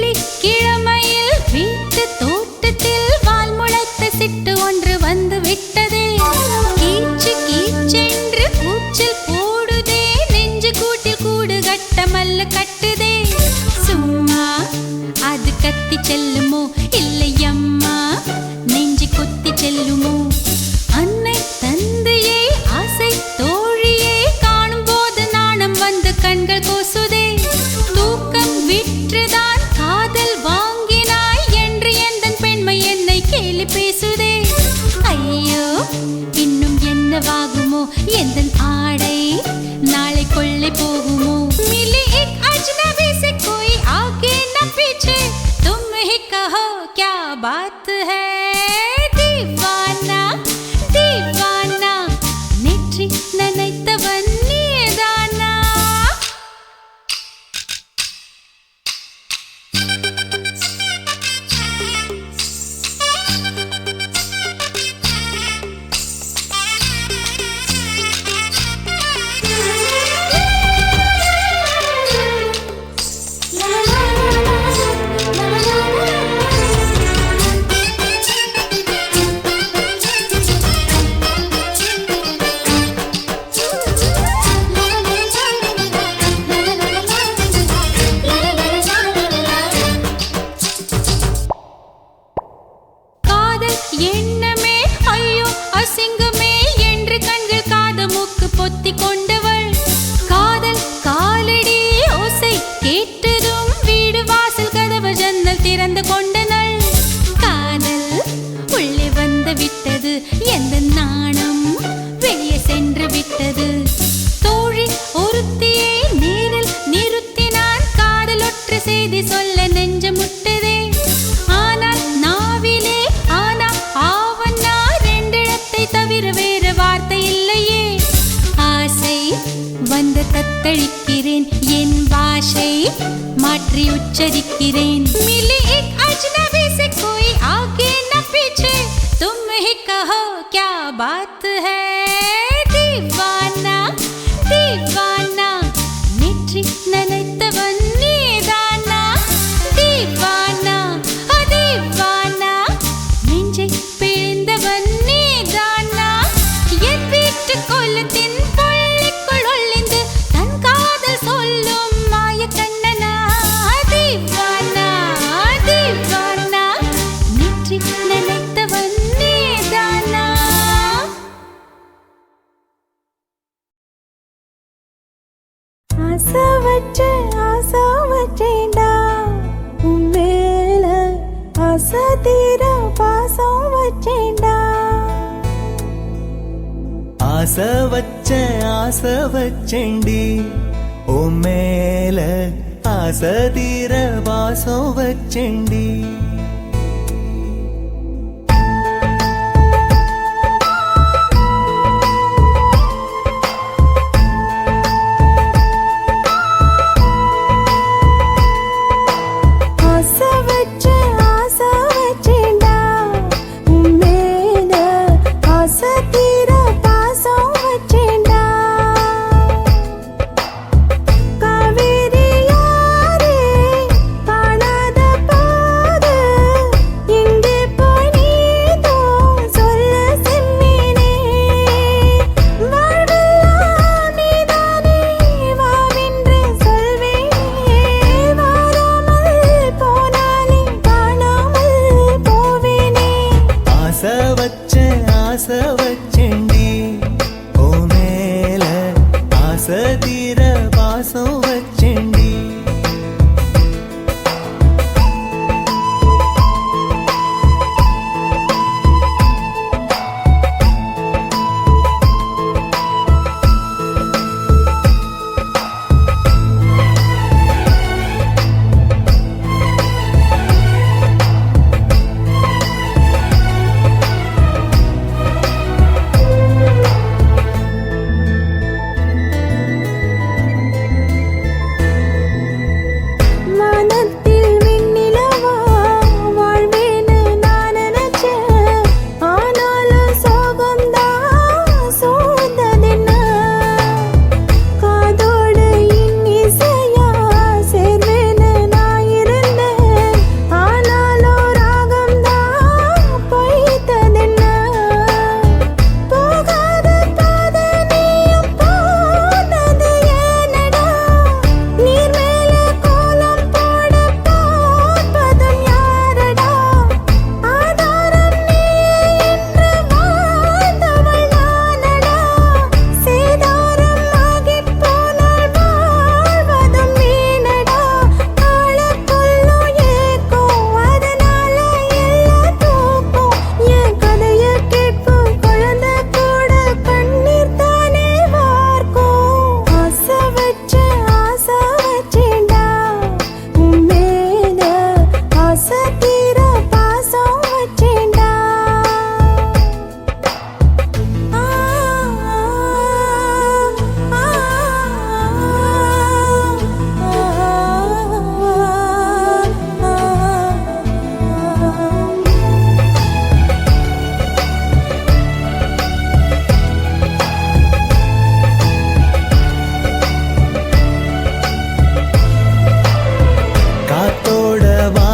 வெள்ளிக்கிழமையில் வீட்டு தோட்டத்தில் வால் முளைத்த சிட்டு ஒன்று வந்து விட்டதே கீச்சு கீச்சென்று கூச்சல் போடுதே நெஞ்சு கூட்டில் கூடு கட்ட மல்ல கட்டுதே சும்மா அது கத்தி செல்லுமோ இல்லையம்மா நெஞ்சு கொத்தி செல்லுமோ அன்னை தந்தையே ஆசை தோழியே காணும் போது நாணம் வந்து கண்கள் கூசுதே தூக்கம் விற்றுதான் காதல் வாங்கினாய் என்று எந்தன் பெண்மை என்னை கேலி பேசுதே ஐயோ இன்னும் என்னவாகுமோ எந்தன் ஆடை நாளை கொள்ளை போகுமோ मिली एक अजनबी से कोई आगे न पीछे तुम ही कहो क्या बात है दीवाना दीवाना நெற்றி நனைத்தவன் நீதானா காதல் எண்ணமே ஐயோ அசிங்கமே என்று கண்கள் காது மூக்கு பொத்தி கொண்டவள் காதல் காலடி ஓசை கேட்டதும் வீடு வாசல் கதவு ஜன்னல் திறந்து கொண்டனள் காதல் உள்ளே வந்து விட்டது எந்த நாணம் வெளியே சென்று விட்டது தோழி ஒருத்தியை நேரில் நிறுத்தினான் காதல் ஒற்ற செய்தி சொல்ல நெஞ்சு முட்டதே ஆனால் நாவிலே ஆனா ஆவன்னா ரெண்டிடத்தை தவிர வேறு வார்த்தை இல்லையே ஆசை வந்து தத்தளிக்கிறேன் என் பாஷை மாற்றி உச்சரிக்கிறேன் मिली एक अजनबी से कोई आगे न पीछे तुम ही कहो क्या बात है दीवाना दीवाना நெற்றி நனைத்தவன் நீதானா दीवाना दीवाना நெஞ்சை பிழிந்தவன் நீதானா என் வீட்டு கொல்லத்தின் பள்ளிக்குள் ஒளிந்து தன் காதல் சொல்லும் மாய கண்ணனா दीवाना दीवाना நெற்றி நனைத்தவன் நீதானா ஆசை வச்சேன்டா உன் மேல ஆசை தீர பாசம் வச்சேன்டா ஆசை வச்சேண்டி ஓ மேல ஆசை தீர வாசம் வச்சேண்டி காவேரி யாரே காணாத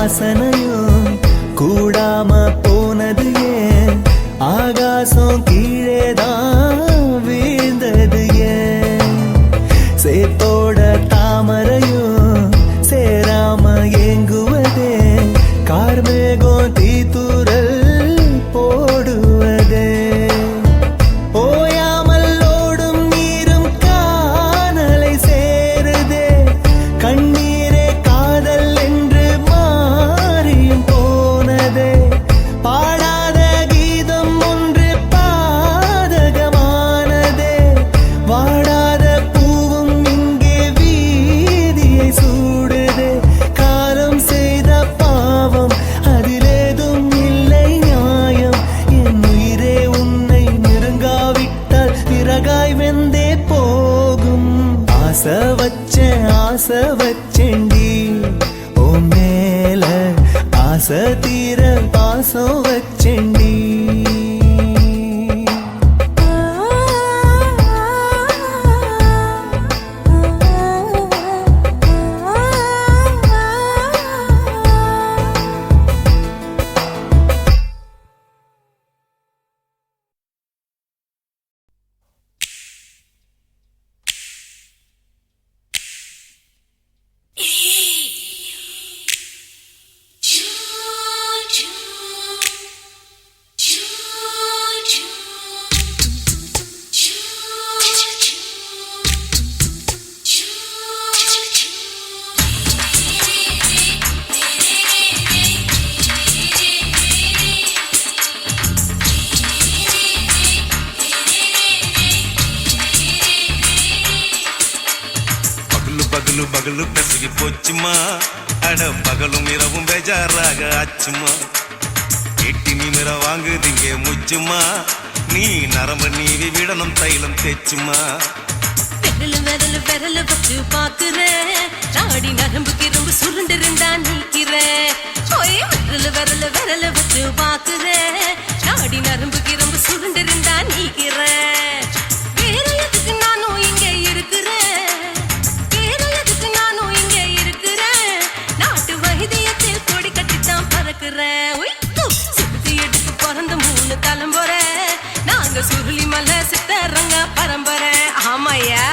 வாசனையும் கூடாம போனது ஏன் ஆகாசம் கீழேதான் வீழ்ந்தது ஏன் சேத்தோட தாமரையும் சேராம ஏங்குவதே கார்மேகம் தீத்துரல் போடுவதே ஓயாமல் ஓடும் நீரும் காணலை சேருதே கண்ணீரே காதல் என்று மாறியும் போனதே பாடாத கீதம் ஒன்று பாதகமானதே வாடாத பூவும் இங்கே வீதியை சூடுதே காலம் செய்த பாவம் அதிலேதும் இல்லை நியாயம் என் உயிரே உன்னை நெருங்காவிட்டால் பிறகாய் வெந்தே போகும் ஆசை வச்சேன்டி ஓ மேல ஆசை தீர பாசம் வச்சேன்டி பகலு பெசகி போச்சுமா அட பகலும் இரவும் பேஜாராக ஆச்சுமா எட்டி நிமிர வாங்குதிங்க முச்சுமா நீ நரம்ப நீவி விடணும் தைலம் தேச்சுமா விரல் வச்சு பாக்குறேன் ராடி நரம்பு கிரம்பு சுருண்டு இருந்தா நிற்கிறேன் விரல் வச்சு பாக்குறேன் ராடி நரம்பு கிரம்பு சுருண்டு இருந்தா நிற்கிறேன் வேற எதுக்கு நானும் இங்க இருக்கிறேன் நாட்டு வைத்தியத்தில் கொடி கட்டித்தான் பறக்கிறேன் சுத்தி எடுத்து பிறந்த 3 தலைமுறை நாங்க சுருளி மலை சித்தரங்க பரம்பரை ஆமாயா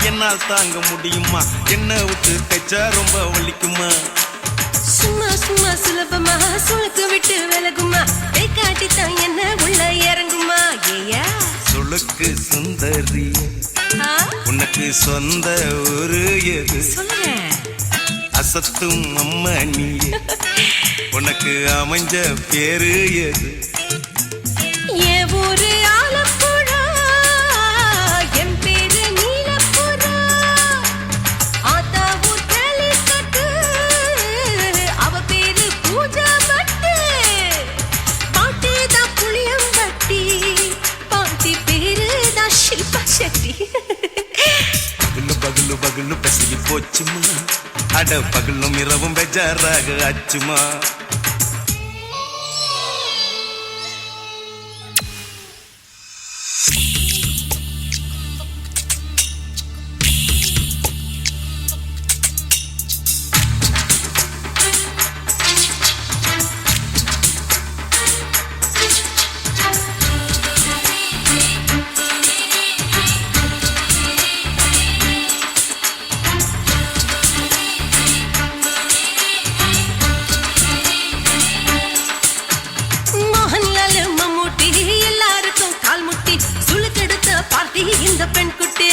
என்னால் தாங்க முடியுமா என்ன விட்டு தைச்சா ரொம்ப வலிக்குமா சும்மா சும்மா சுலபமா சுளுக்கு விட்டு விலகுமா கை காட்டித்தான் என்ன உள்ள இறங்குமா ஏயா சுளுக்கு சுந்தரி உனக்கு சொந்த ஊரு எது அசத்தும் அம்மா நீ உனக்கு அமைஞ்ச பேரு எது ஏ ஊரு ஆலப்புழா என் பேரு நீலப்புறா ஆத்தா ஊர் கேலிக்கட்டு அவ பேரு பூஜா பட்டு பாட்டி தான் புளியம்பட்டி பாட்டி பேரு தான் ஷில்பா செட்டி பகலு பசிக்கு போச்சுமா அட பகலும் இரவும் பெஜாராக ஆச்சுமா இந்த பெண் குட்டி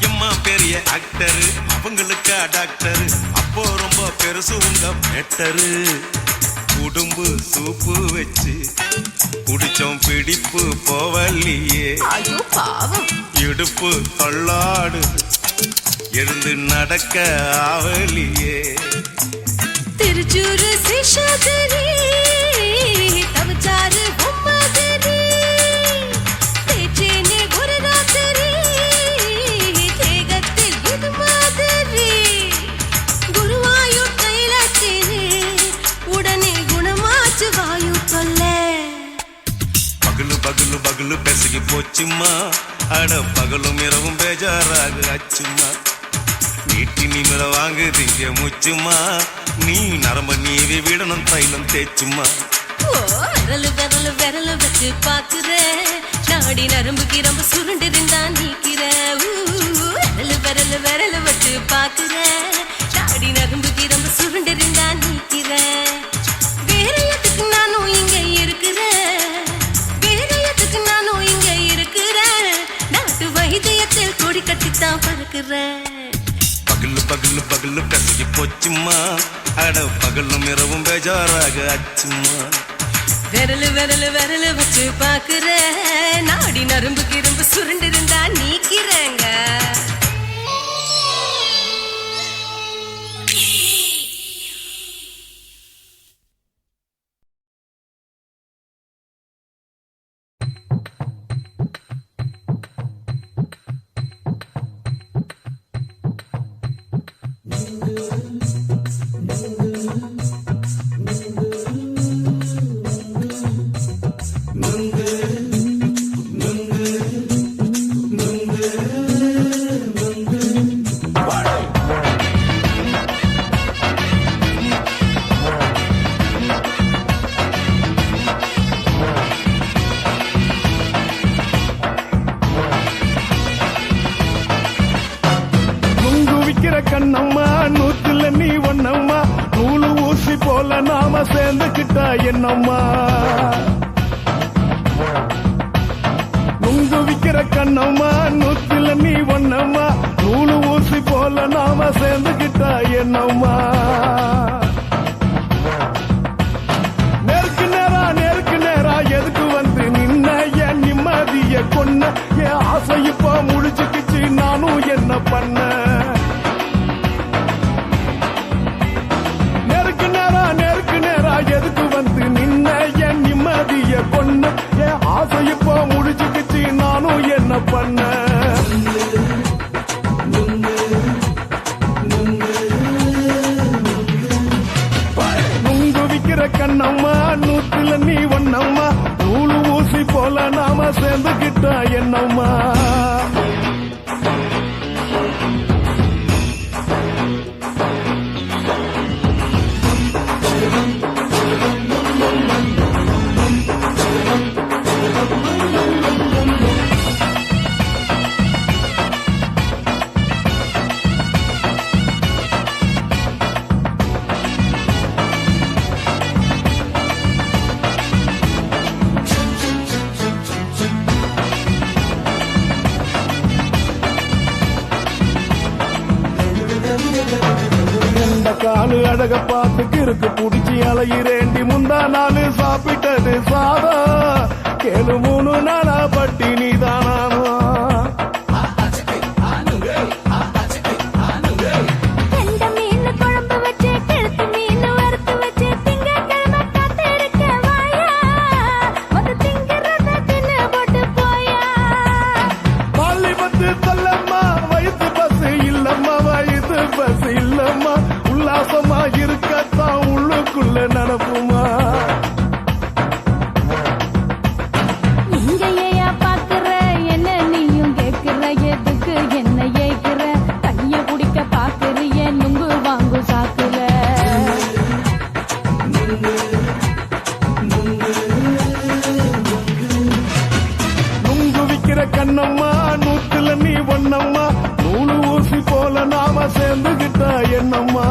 எம்மா பெரிய ஆக்டர் அவங்களுக்கா டாக்டர் அப்போ ரொம்ப பெருசு உங்க மேட்டரு உடும்பு சூப்பு வச்சு குடிச்சோம் பிடிப்பு போவல்லையே ஐயோ பாவம் இடுப்பு தள்ளாடு எழுந்து நடக்க ஆவலியே திருச்சூர் சேஷாதிரி கசகி போச்சும்மா அட பகலும் இரவும் பேஜாராக அச்சுமா நீட்டி நிமிர வாங்கு திங்க முச்சுமா நீ நரம்ப நீவி விடணும் தைலம் தேச்சுமா விரலு விரலு விரலு வச்சு பாக்குற நாடி நரம்பு கிரம்பு சுருண்டு இருந்தா நீக்கிற விரலு விரலு விரலு வச்சு பாக்குற நாடி நரம்பு கிரம்பு சுருண்டு இருந்தா நீக்கிற வேற எதுக்கு நானும் இங்க இருக்கிறேன் வேற எதுக்கு நானும் இங்க இருக்கிறேன் நாட்டு வைத்தியத்தில் கொடி கட்டித்தான் பறக்கிறேன் பகலு பகலு பகலு கசகி போச்சுமா அட பகலும் இரவும் பேஜாராக அச்சுமா விரலு விரலு விரலு வச்சு பாக்குற நாடி நரம்பு கிரும்பு சுருண்டு இருந்தா நீக்கிறேங்க கண்ணம்மா நூத்துல நீ ஒன்னம்மா நூலு ஊசி போல நாம சேர்ந்துக்கிட்டா என்னம்மா நுங்கு விக்கிற கண்ணம்மா நூத்துல நீ ஒன்னம்மா நூலு ஊசி போல நாம சேர்ந்துக்கிட்டா என்னம்மா நேருக்கு நேரா எதுக்கு வந்து நின்ன என் நிம்மதிய கொன்ன என் ஆசை இப்ப முழிச்சுக்கிச்சு நானும் என்ன பண்ண எதுக்கு வந்து நின்ன என் நிம்மதிய பொண்ணு என் ஆசை இப்போ முடிச்சுக்கிச்சு நானும் என்ன பண்ண நுங்கு விக்கிற கண்ணம்மா நூத்துல நீ ஒன்னம்மா நூலு ஊசி போல நாம சேர்ந்துக்கிட்டா என்னம்மா காலு அழக பார்த்து கிறுக்கு புடிச்சு அலையிறேண்டி முந்தா நாலு சாப்பிட்டது சாதம் கேளு 3 நாளா பட்டினி தானானோ இருக்கத்தான் உள்ளுக்குள்ள நடப்புமா இங்கேயா பாக்குற என்ன நீயும் கேக்குற எதுக்கு என்ன ஏக்குற கைய குடிக்க பாக்குறிய நுங்கு வாங்கு சாக்குற நுங்கு விக்கிற கண்ணம்மா நூத்துல நீ ஒன்னம்மா நூலு ஊசி போல நாம சேர்ந்துகிட்டா என்னம்மா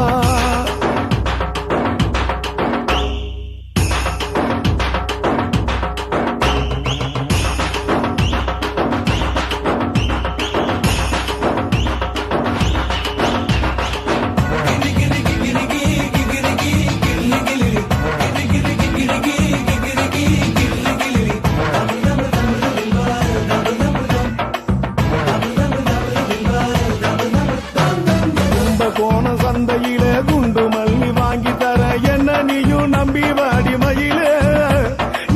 சந்தையில குண்டு மல்லி வாங்கி தர என்ன நீயும் நம்பி வாடி மயில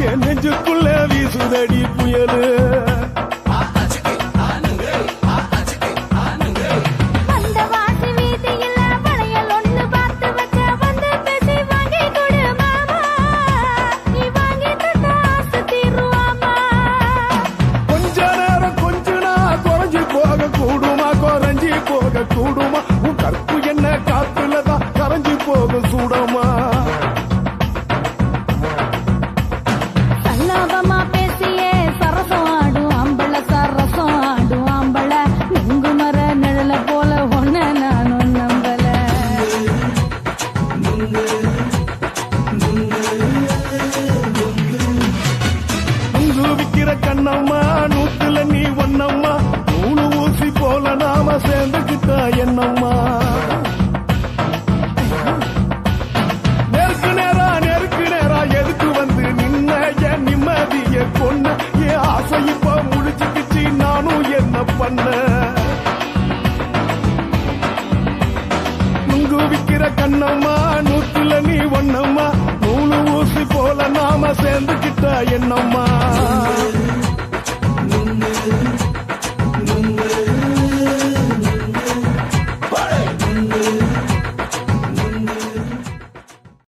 என் நெஞ்சுக்குள்ள வீசுதடி புயலு கண்ணம்மா நூத்துல நீ ஒன்னம்மா நூலு ஊசி போல நாம சேர்ந்துக்கிட்டா என்னம்மா நெருக்கு நேரா எதுக்கு வந்து நின்ன என் நிம்மதிய கொன்ன என் ஆசை இப்ப முடிச்சுக்கிச்சு நானும் என்ன பண்ண நுங்கு விக்கிற கண்ணம்மா நூத்துல நீ ஒன்னம்மா நூலு ஊசி போல நாம சேர்ந்துக்கிட்டா என்னம்மா